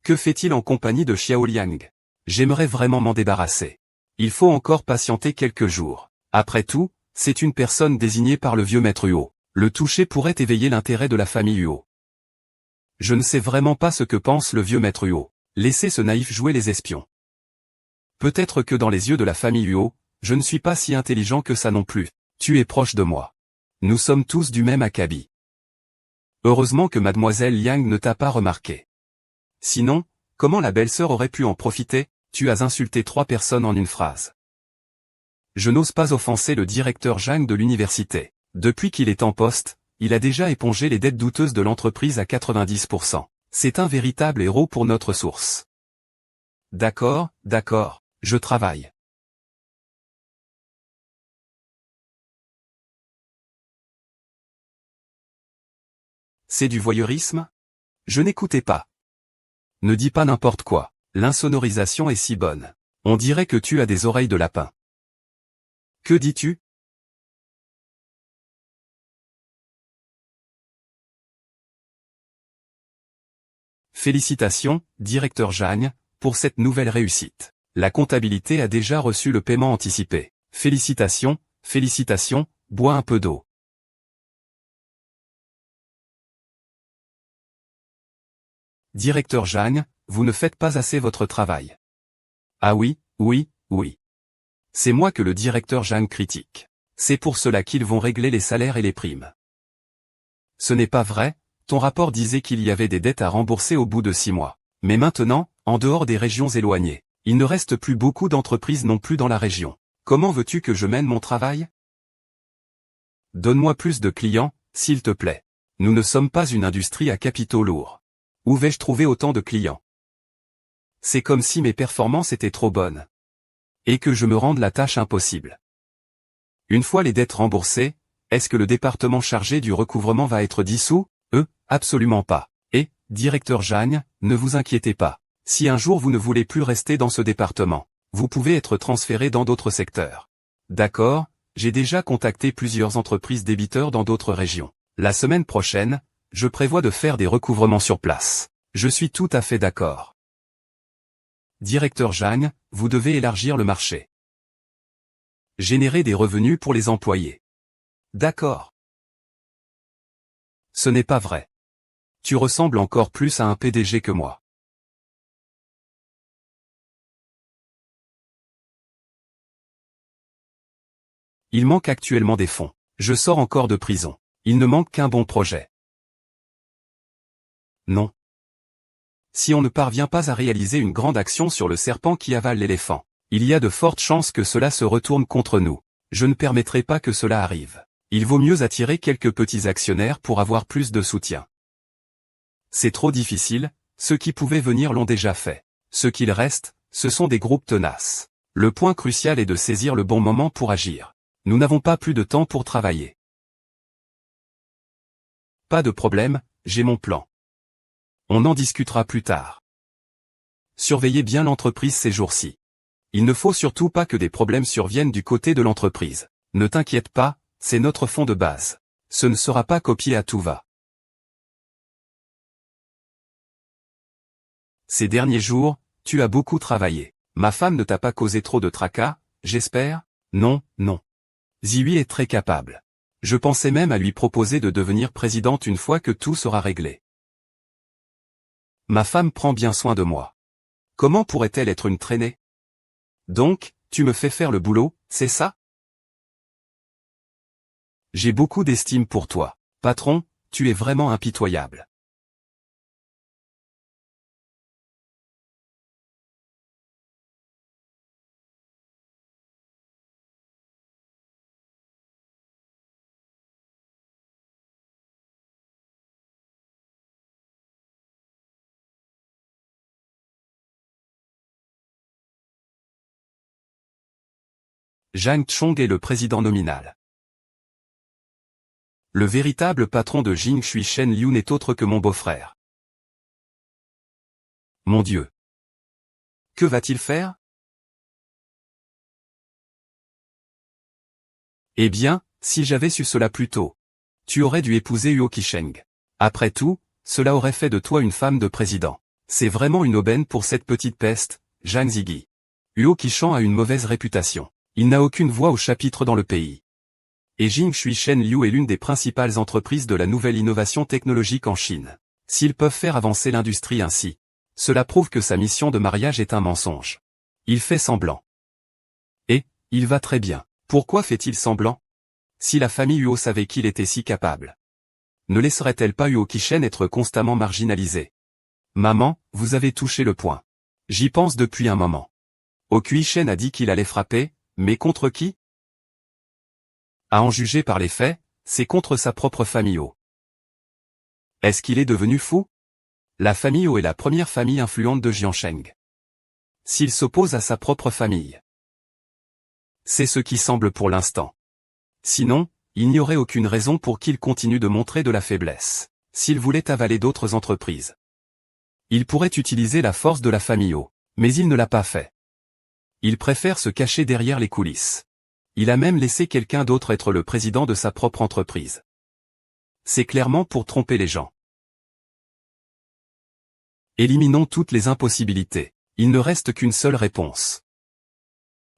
Que fait-il en compagnie de Xiao Liang? J'aimerais vraiment m'en débarrasser. Il faut encore patienter quelques jours. Après tout, c'est une personne désignée par le vieux maître Huo. Le toucher pourrait éveiller l'intérêt de la famille Huo. Je ne sais vraiment pas ce que pense le vieux maître Huo. Laissez ce naïf jouer les espions. Peut-être que dans les yeux de la famille Huo, je ne suis pas si intelligent que ça non plus. Tu es proche de moi. Nous sommes tous du même acabit. Heureusement que mademoiselle Liang ne t'a pas remarqué. Sinon, Comment la belle-sœur aurait pu en profiter? Tu as insulté 3 personnes en une phrase. Je n'ose pas offenser le directeur Zhang de l'université. Depuis qu'il est en poste, il a déjà épongé les dettes douteuses de l'entreprise à 90%. C'est un véritable héros pour notre source. D'accord, je travaille. C'est du voyeurisme? Je n'écoutais pas. Ne dis pas n'importe quoi. L'insonorisation est si bonne. On dirait que tu as des oreilles de lapin. Que dis-tu? Félicitations, directeur Zhang, pour cette nouvelle réussite. La comptabilité a déjà reçu le paiement anticipé. Félicitations, bois un peu d'eau. Directeur Zhang, vous ne faites pas assez votre travail. Ah oui. C'est moi que le directeur Zhang critique. C'est pour cela qu'ils vont régler les salaires et les primes. Ce n'est pas vrai, ton rapport disait qu'il y avait des dettes à rembourser au bout de 6 mois. Mais maintenant, en dehors des régions éloignées, il ne reste plus beaucoup d'entreprises non plus dans la région. Comment veux-tu que je mène mon travail? Donne-moi plus de clients, s'il te plaît. Nous ne sommes pas une industrie à capitaux lourds. Où vais-je trouver autant de clients? C'est comme si mes performances étaient trop bonnes. Et que je me rende la tâche impossible. Une fois les dettes remboursées, est-ce que le département chargé du recouvrement va être dissous? Absolument pas. Et, directeur Zhang, ne vous inquiétez pas. Si un jour vous ne voulez plus rester dans ce département, vous pouvez être transféré dans d'autres secteurs. D'accord, j'ai déjà contacté plusieurs entreprises débiteurs dans d'autres régions. La semaine prochaine, je prévois de faire des recouvrements sur place. Je suis tout à fait d'accord. Directeur Zhang, vous devez élargir le marché. Générer des revenus pour les employés. D'accord. Ce n'est pas vrai. Tu ressembles encore plus à un PDG que moi. Il manque actuellement des fonds. Je sors encore de prison. Il ne manque qu'un bon projet. Non. Si on ne parvient pas à réaliser une grande action sur le serpent qui avale l'éléphant, il y a de fortes chances que cela se retourne contre nous. Je ne permettrai pas que cela arrive. Il vaut mieux attirer quelques petits actionnaires pour avoir plus de soutien. C'est trop difficile, ceux qui pouvaient venir l'ont déjà fait. Ce qu'il reste, ce sont des groupes tenaces. Le point crucial est de saisir le bon moment pour agir. Nous n'avons pas plus de temps pour travailler. Pas de problème, j'ai mon plan. On en discutera plus tard. Surveillez bien l'entreprise ces jours-ci. Il ne faut surtout pas que des problèmes surviennent du côté de l'entreprise. Ne t'inquiète pas, c'est notre fonds de base. Ce ne sera pas copié à tout va. Ces derniers jours, tu as beaucoup travaillé. Ma femme ne t'a pas causé trop de tracas, j'espère? Non. Ziwi est très capable. Je pensais même à lui proposer de devenir présidente une fois que tout sera réglé. Ma femme prend bien soin de moi. Comment pourrait-elle être une traînée? Donc, tu me fais faire le boulot, c'est ça? J'ai beaucoup d'estime pour toi. Patron, tu es vraiment impitoyable. Zhang Chong est le président nominal. Le véritable patron de Jing Shui Shen Liu n'est autre que mon beau-frère. Mon Dieu. Que va-t-il faire? Eh bien, si j'avais su cela plus tôt. Tu aurais dû épouser Huo Qisheng. Après tout, cela aurait fait de toi une femme de président. C'est vraiment une aubaine pour cette petite peste, Zhang Zigui. Huo Qisheng a une mauvaise réputation. Il n'a aucune voix au chapitre dans le pays. Et Jing Shui Shen Liu est l'une des principales entreprises de la nouvelle innovation technologique en Chine. S'ils peuvent faire avancer l'industrie ainsi, cela prouve que sa mission de mariage est un mensonge. Il fait semblant. Et, il va très bien. Pourquoi fait-il semblant? Si la famille Huo savait qu'il était si capable, ne laisserait-elle pas Huo Qisheng être constamment marginalisé? Maman, vous avez touché le point. J'y pense depuis un moment. Okuishen a dit qu'il allait frapper, mais contre qui? À en juger par les faits, c'est contre sa propre famille O. Est-ce qu'il est devenu fou? La famille O est la première famille influente de Jiansheng. S'il s'oppose à sa propre famille, c'est ce qui semble pour l'instant. Sinon, il n'y aurait aucune raison pour qu'il continue de montrer de la faiblesse. S'il voulait avaler d'autres entreprises, il pourrait utiliser la force de la famille O. Mais il ne l'a pas fait. Il préfère se cacher derrière les coulisses. Il a même laissé quelqu'un d'autre être le président de sa propre entreprise. C'est clairement pour tromper les gens. Éliminons toutes les impossibilités. Il ne reste qu'une seule réponse.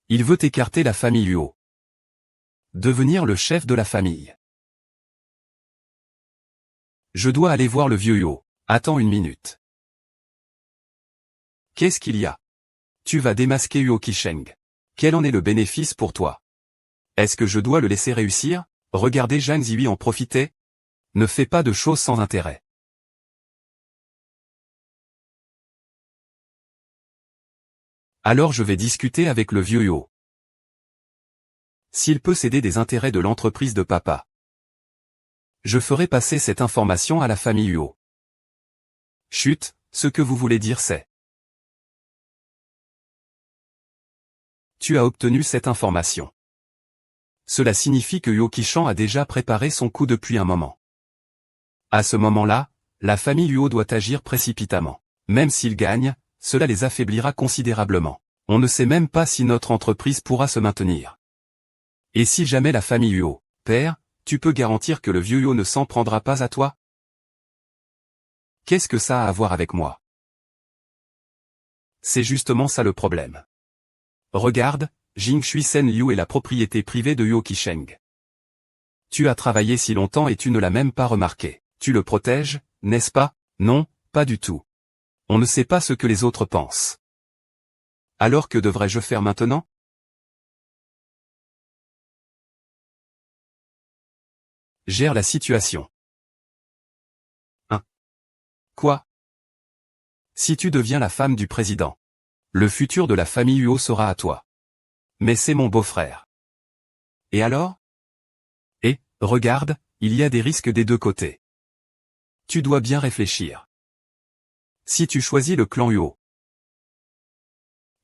Il veut écarter la famille Huo. Devenir le chef de la famille. Je dois aller voir le vieux Huo. Attends une minute. Qu'est-ce qu'il y a? Tu vas démasquer Huo Qisheng. Quel en est le bénéfice pour toi? Est-ce que je dois le laisser réussir? Regardez Zhang Ziyi en profiter? Ne fais pas de choses sans intérêt. Alors je vais discuter avec le vieux Huo. S'il peut céder des intérêts de l'entreprise de papa, je ferai passer cette information à la famille Huo. Chut, ce que vous voulez dire c'est... Tu as obtenu cette information. Cela signifie que Huo Qishan a déjà préparé son coup depuis un moment. À ce moment-là, la famille Huo doit agir précipitamment. Même s'il gagne, cela les affaiblira considérablement. On ne sait même pas si notre entreprise pourra se maintenir. Et si jamais la famille Huo perd, tu peux garantir que le vieux Huo ne s'en prendra pas à toi? Qu'est-ce que ça a à voir avec moi? C'est justement ça le problème. Regarde, Jingshui Sen Liu est la propriété privée de Huo Qisheng. Tu as travaillé si longtemps et tu ne l'as même pas remarqué. Tu le protèges, n'est-ce pas? Non, pas du tout. On ne sait pas ce que les autres pensent. Alors que devrais-je faire maintenant? Gère la situation. 1. Quoi? Si tu deviens la femme du président, le futur de la famille Huo sera à toi. Mais c'est mon beau-frère. Et alors? Et, regarde, il y a des risques des deux côtés. Tu dois bien réfléchir. Si tu choisis le clan Huo,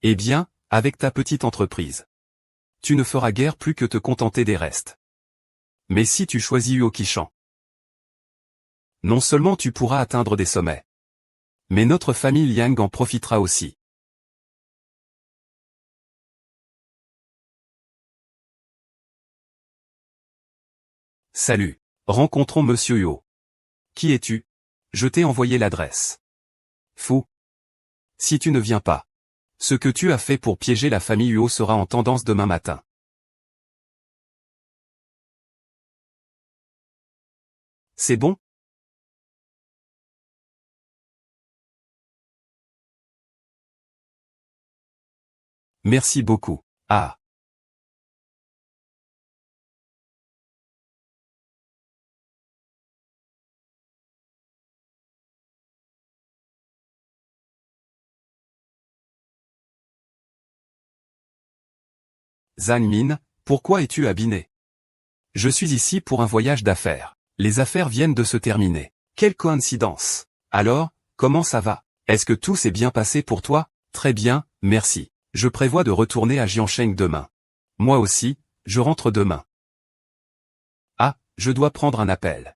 eh bien, avec ta petite entreprise, tu ne feras guère plus que te contenter des restes. Mais si tu choisis Huo Qishan, non seulement tu pourras atteindre des sommets, mais notre famille Liang en profitera aussi. Salut. Rencontrons Monsieur Huo. Qui es-tu? Je t'ai envoyé l'adresse. Fou. Si tu ne viens pas, ce que tu as fait pour piéger la famille Huo sera en tendance demain matin. C'est bon? Merci beaucoup. Ah. Zhang Min, pourquoi es-tu habillé? Je suis ici pour un voyage d'affaires. Les affaires viennent de se terminer. Quelle coïncidence. Alors, comment ça va? Est-ce que tout s'est bien passé pour toi? Très bien, merci. Je prévois de retourner à Jiansheng demain. Moi aussi, je rentre demain. Ah, je dois prendre un appel.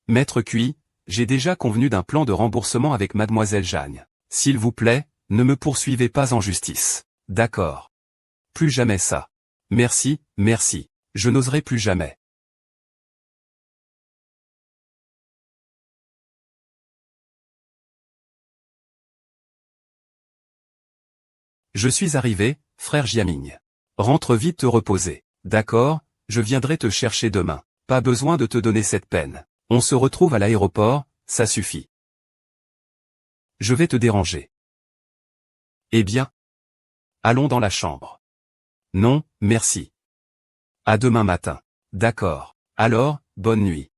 Maître Cui, j'ai déjà convenu d'un plan de remboursement avec Mademoiselle Jeanne. S'il vous plaît, ne me poursuivez pas en justice. D'accord. Plus jamais ça. Merci, merci. Je n'oserai plus jamais. Je suis arrivé, frère Jiaming. Rentre vite te reposer. D'accord, je viendrai te chercher demain. Pas besoin de te donner cette peine. On se retrouve à l'aéroport, ça suffit. Je vais te déranger. Eh bien, allons dans la chambre. Non, merci. À demain matin. D'accord. Alors, bonne nuit.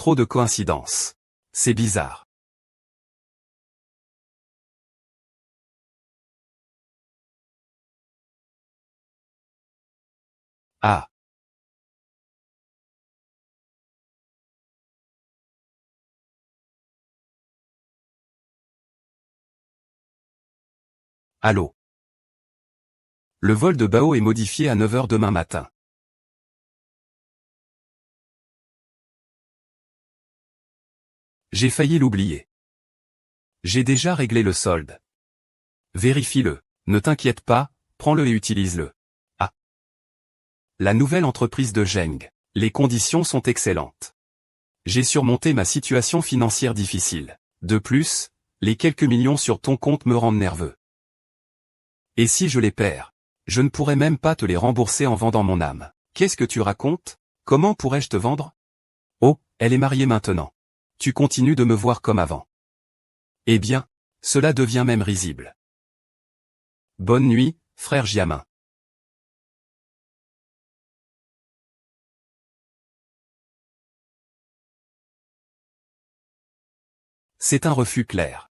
Trop de coïncidences. C'est bizarre. Ah. Allô. Le vol de Bao est modifié à 9 heures demain matin. J'ai failli l'oublier. J'ai déjà réglé le solde. Vérifie-le. Ne t'inquiète pas, prends-le et utilise-le. Ah. La nouvelle entreprise de Zheng. Les conditions sont excellentes. J'ai surmonté ma situation financière difficile. De plus, les quelques millions sur ton compte me rendent nerveux. Et si je les perds? Je ne pourrais même pas te les rembourser en vendant mon âme. Qu'est-ce que tu racontes? Comment pourrais-je te vendre? Oh, elle est mariée maintenant. Tu continues de me voir comme avant. Eh bien, cela devient même risible. Bonne nuit, frère Jiamin. C'est un refus clair.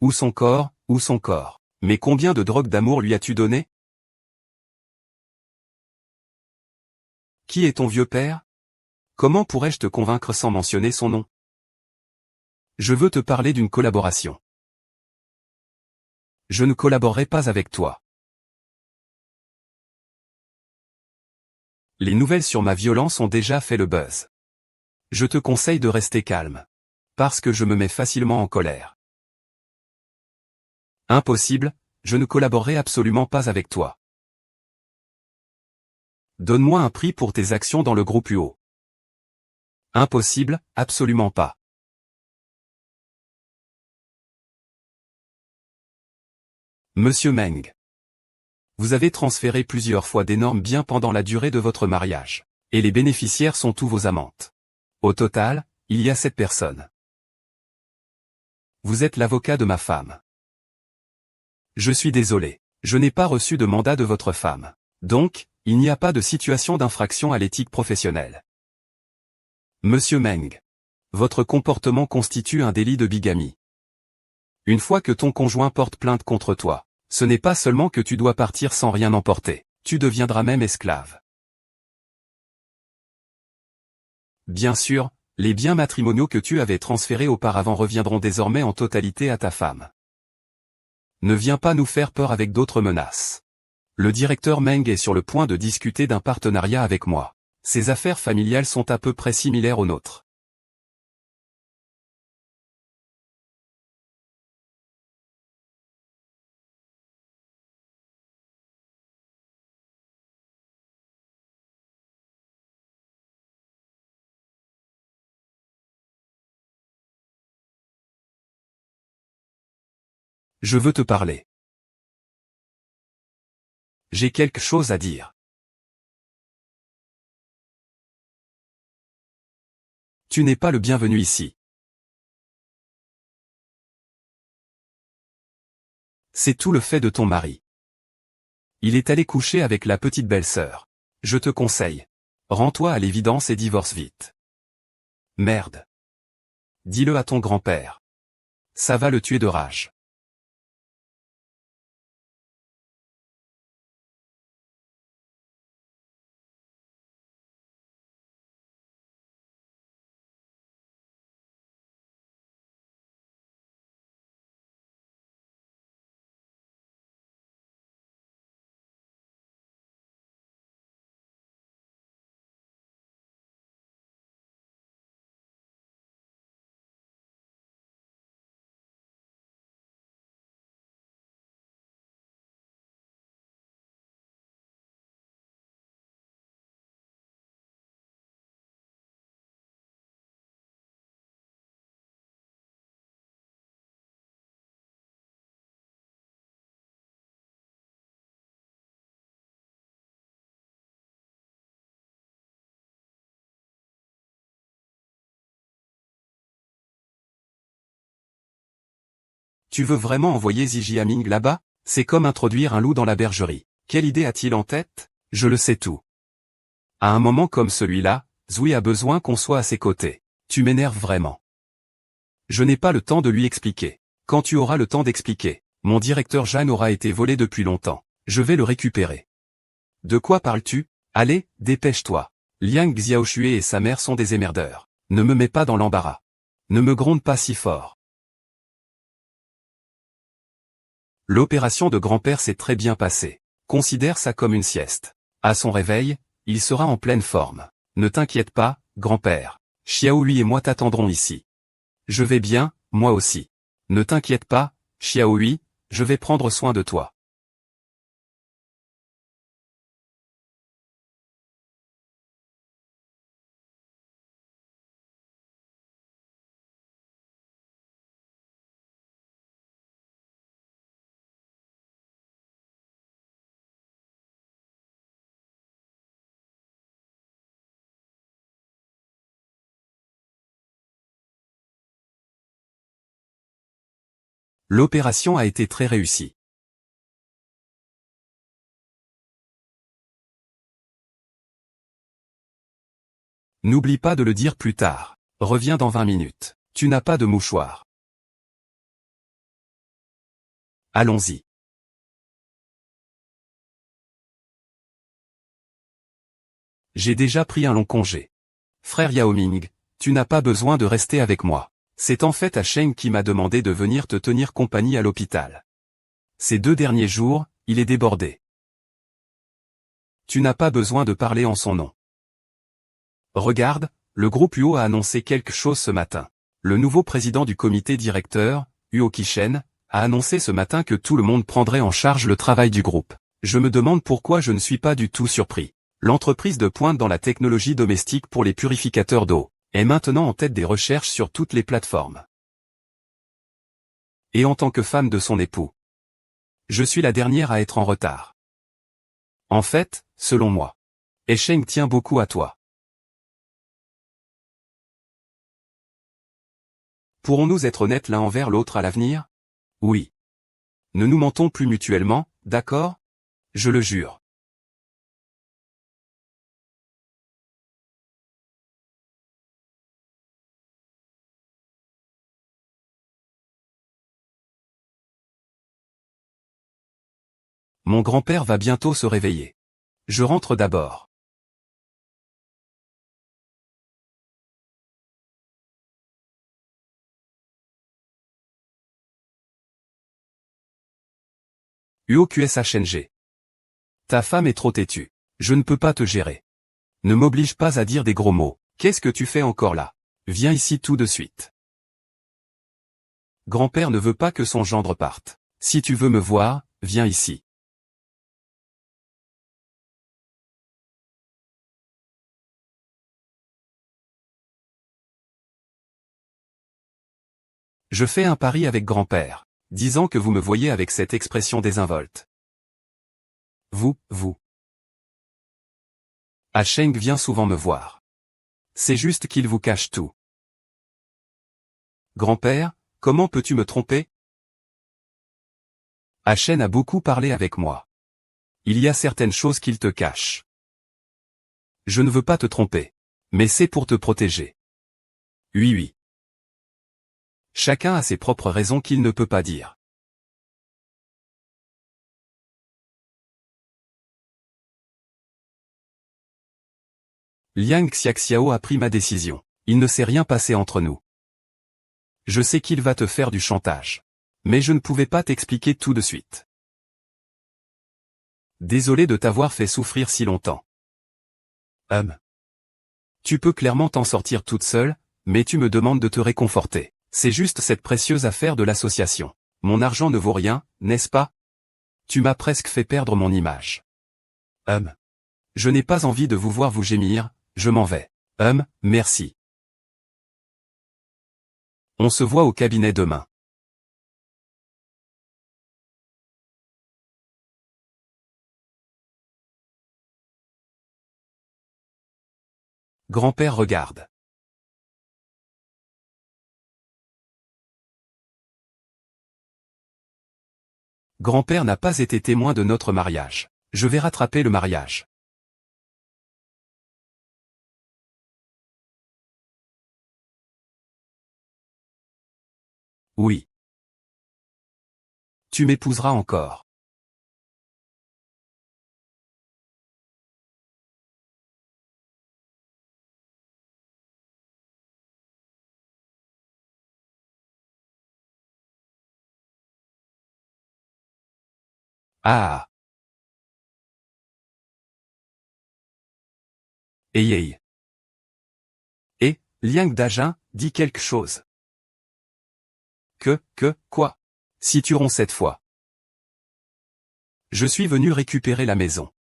Où son corps, où son corps? Mais combien de drogues d'amour lui as-tu donné? Qui est ton vieux père? Comment pourrais-je te convaincre sans mentionner son nom? Je veux te parler d'une collaboration. Je ne collaborerai pas avec toi. Les nouvelles sur ma violence ont déjà fait le buzz. Je te conseille de rester calme. Parce que je me mets facilement en colère. Impossible, je ne collaborerai absolument pas avec toi. Donne-moi un prix pour tes actions dans le groupe UO. Impossible, absolument pas. Monsieur Meng. Vous avez transféré plusieurs fois d'énormes biens pendant la durée de votre mariage. Et les bénéficiaires sont tous vos amantes. Au total, il y a 7 personnes. Vous êtes l'avocat de ma femme. Je suis désolé. Je n'ai pas reçu de mandat de votre femme. Donc, il n'y a pas de situation d'infraction à l'éthique professionnelle. Monsieur Meng. Votre comportement constitue un délit de bigamie. Une fois que ton conjoint porte plainte contre toi, ce n'est pas seulement que tu dois partir sans rien emporter, tu deviendras même esclave. Bien sûr, les biens matrimoniaux que tu avais transférés auparavant reviendront désormais en totalité à ta femme. Ne viens pas nous faire peur avec d'autres menaces. Le directeur Meng est sur le point de discuter d'un partenariat avec moi. Ses affaires familiales sont à peu près similaires aux nôtres. Je veux te parler. J'ai quelque chose à dire. Tu n'es pas le bienvenu ici. C'est tout le fait de ton mari. Il est allé coucher avec la petite belle-sœur. Je te conseille. Rends-toi à l'évidence et divorce vite. Merde. Dis-le à ton grand-père. Ça va le tuer de rage. Tu veux vraiment envoyer Zijiaming là-bas? C'est comme introduire un loup dans la bergerie. Quelle idée a-t-il en tête? Je le sais tout. À un moment comme celui-là, Zoé a besoin qu'on soit à ses côtés. Tu m'énerves vraiment. Je n'ai pas le temps de lui expliquer. Quand tu auras le temps d'expliquer, mon directeur Jeanne aura été volé depuis longtemps. Je vais le récupérer. De quoi parles-tu? Allez, dépêche-toi. Liang Xiaoxue et sa mère sont des émerdeurs. Ne me mets pas dans l'embarras. Ne me gronde pas si fort. L'opération de grand-père s'est très bien passée. Considère ça comme une sieste. À son réveil, il sera en pleine forme. Ne t'inquiète pas, grand-père. Xiaohui et moi t'attendrons ici. Je vais bien, moi aussi. Ne t'inquiète pas, Xiaohui, je vais prendre soin de toi. L'opération a été très réussie. N'oublie pas de le dire plus tard. Reviens dans 20 minutes. Tu n'as pas de mouchoir. Allons-y. J'ai déjà pris un long congé. Frère Yao Ming, tu n'as pas besoin de rester avec moi. C'est en fait Sheng qui m'a demandé de venir te tenir compagnie à l'hôpital. Ces 2 derniers jours, il est débordé. Tu n'as pas besoin de parler en son nom. Regarde, le groupe UO a annoncé quelque chose ce matin. Le nouveau président du comité directeur, Huo Qishen, a annoncé ce matin que tout le monde prendrait en charge le travail du groupe. Je me demande pourquoi je ne suis pas du tout surpris. L'entreprise de pointe dans la technologie domestique pour les purificateurs d'eau est maintenant en tête des recherches sur toutes les plateformes. Et en tant que femme de son époux, je suis la dernière à être en retard. En fait, selon moi, Sheng tient beaucoup à toi. Pourrons-nous être honnêtes l'un envers l'autre à l'avenir? Oui. Ne nous mentons plus mutuellement, d'accord? Je le jure. Mon grand-père va bientôt se réveiller. Je rentre d'abord. UOQSHNG. Ta femme est trop têtue. Je ne peux pas te gérer. Ne m'oblige pas à dire des gros mots. Qu'est-ce que tu fais encore là? Viens ici tout de suite. Grand-père ne veut pas que son gendre parte. Si tu veux me voir, viens ici. Je fais un pari avec grand-père, disant que vous me voyez avec cette expression désinvolte. Vous. Sheng vient souvent me voir. C'est juste qu'il vous cache tout. Grand-père, comment peux-tu me tromper? Shen a beaucoup parlé avec moi. Il y a certaines choses qu'il te cache. Je ne veux pas te tromper. Mais c'est pour te protéger. Oui. Chacun a ses propres raisons qu'il ne peut pas dire. Liang Xiaoxiao a pris ma décision. Il ne s'est rien passé entre nous. Je sais qu'il va te faire du chantage. Mais je ne pouvais pas t'expliquer tout de suite. Désolé de t'avoir fait souffrir si longtemps. Tu peux clairement t'en sortir toute seule, mais tu me demandes de te réconforter. C'est juste cette précieuse affaire de l'association. Mon argent ne vaut rien, n'est-ce pas? Tu m'as presque fait perdre mon image. Je n'ai pas envie de vous voir vous gémir, je m'en vais. Merci. On se voit au cabinet demain. Grand-père regarde. Grand-père n'a pas été témoin de notre mariage. Je vais rattraper le mariage. Oui. Tu m'épouseras encore. Ah. Hey. Et, Liang d'Agen, dis quelque chose. Quoi? Si tu romps cette fois. Je suis venu récupérer la maison.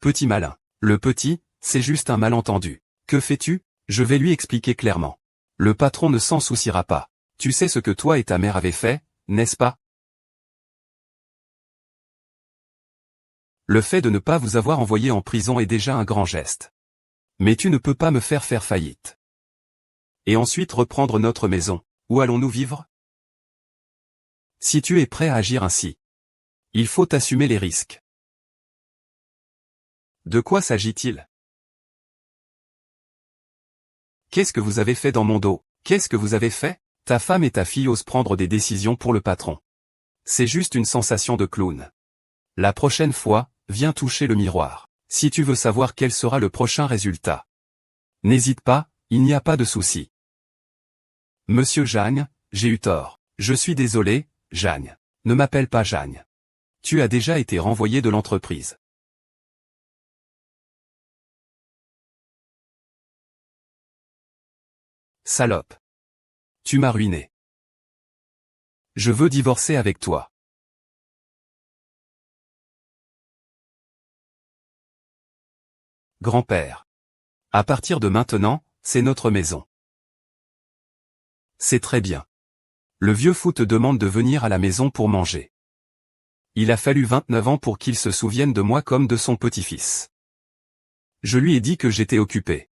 Petit malin. Le petit, c'est juste un malentendu. Que fais-tu? Je vais lui expliquer clairement. Le patron ne s'en souciera pas. Tu sais ce que toi et ta mère avez fait, n'est-ce pas? Le fait de ne pas vous avoir envoyé en prison est déjà un grand geste. Mais tu ne peux pas me faire faillite. Et ensuite reprendre notre maison. Où allons-nous vivre? Si tu es prêt à agir ainsi, il faut assumer les risques. De quoi s'agit-il? Qu'est-ce que vous avez fait dans mon dos? Qu'est-ce que vous avez fait? Ta femme et ta fille osent prendre des décisions pour le patron. C'est juste une sensation de clown. La prochaine fois, viens toucher le miroir. Si tu veux savoir quel sera le prochain résultat. N'hésite pas, il n'y a pas de souci. Monsieur Jagne, j'ai eu tort. Je suis désolé, Jagne. Ne m'appelle pas Jagne. Tu as déjà été renvoyé de l'entreprise. Salope. Tu m'as ruiné. Je veux divorcer avec toi. Grand-père. À partir de maintenant, c'est notre maison. C'est très bien. Le vieux fou te demande de venir à la maison pour manger. Il a fallu 29 ans pour qu'il se souvienne de moi comme de son petit-fils. Je lui ai dit que j'étais occupé.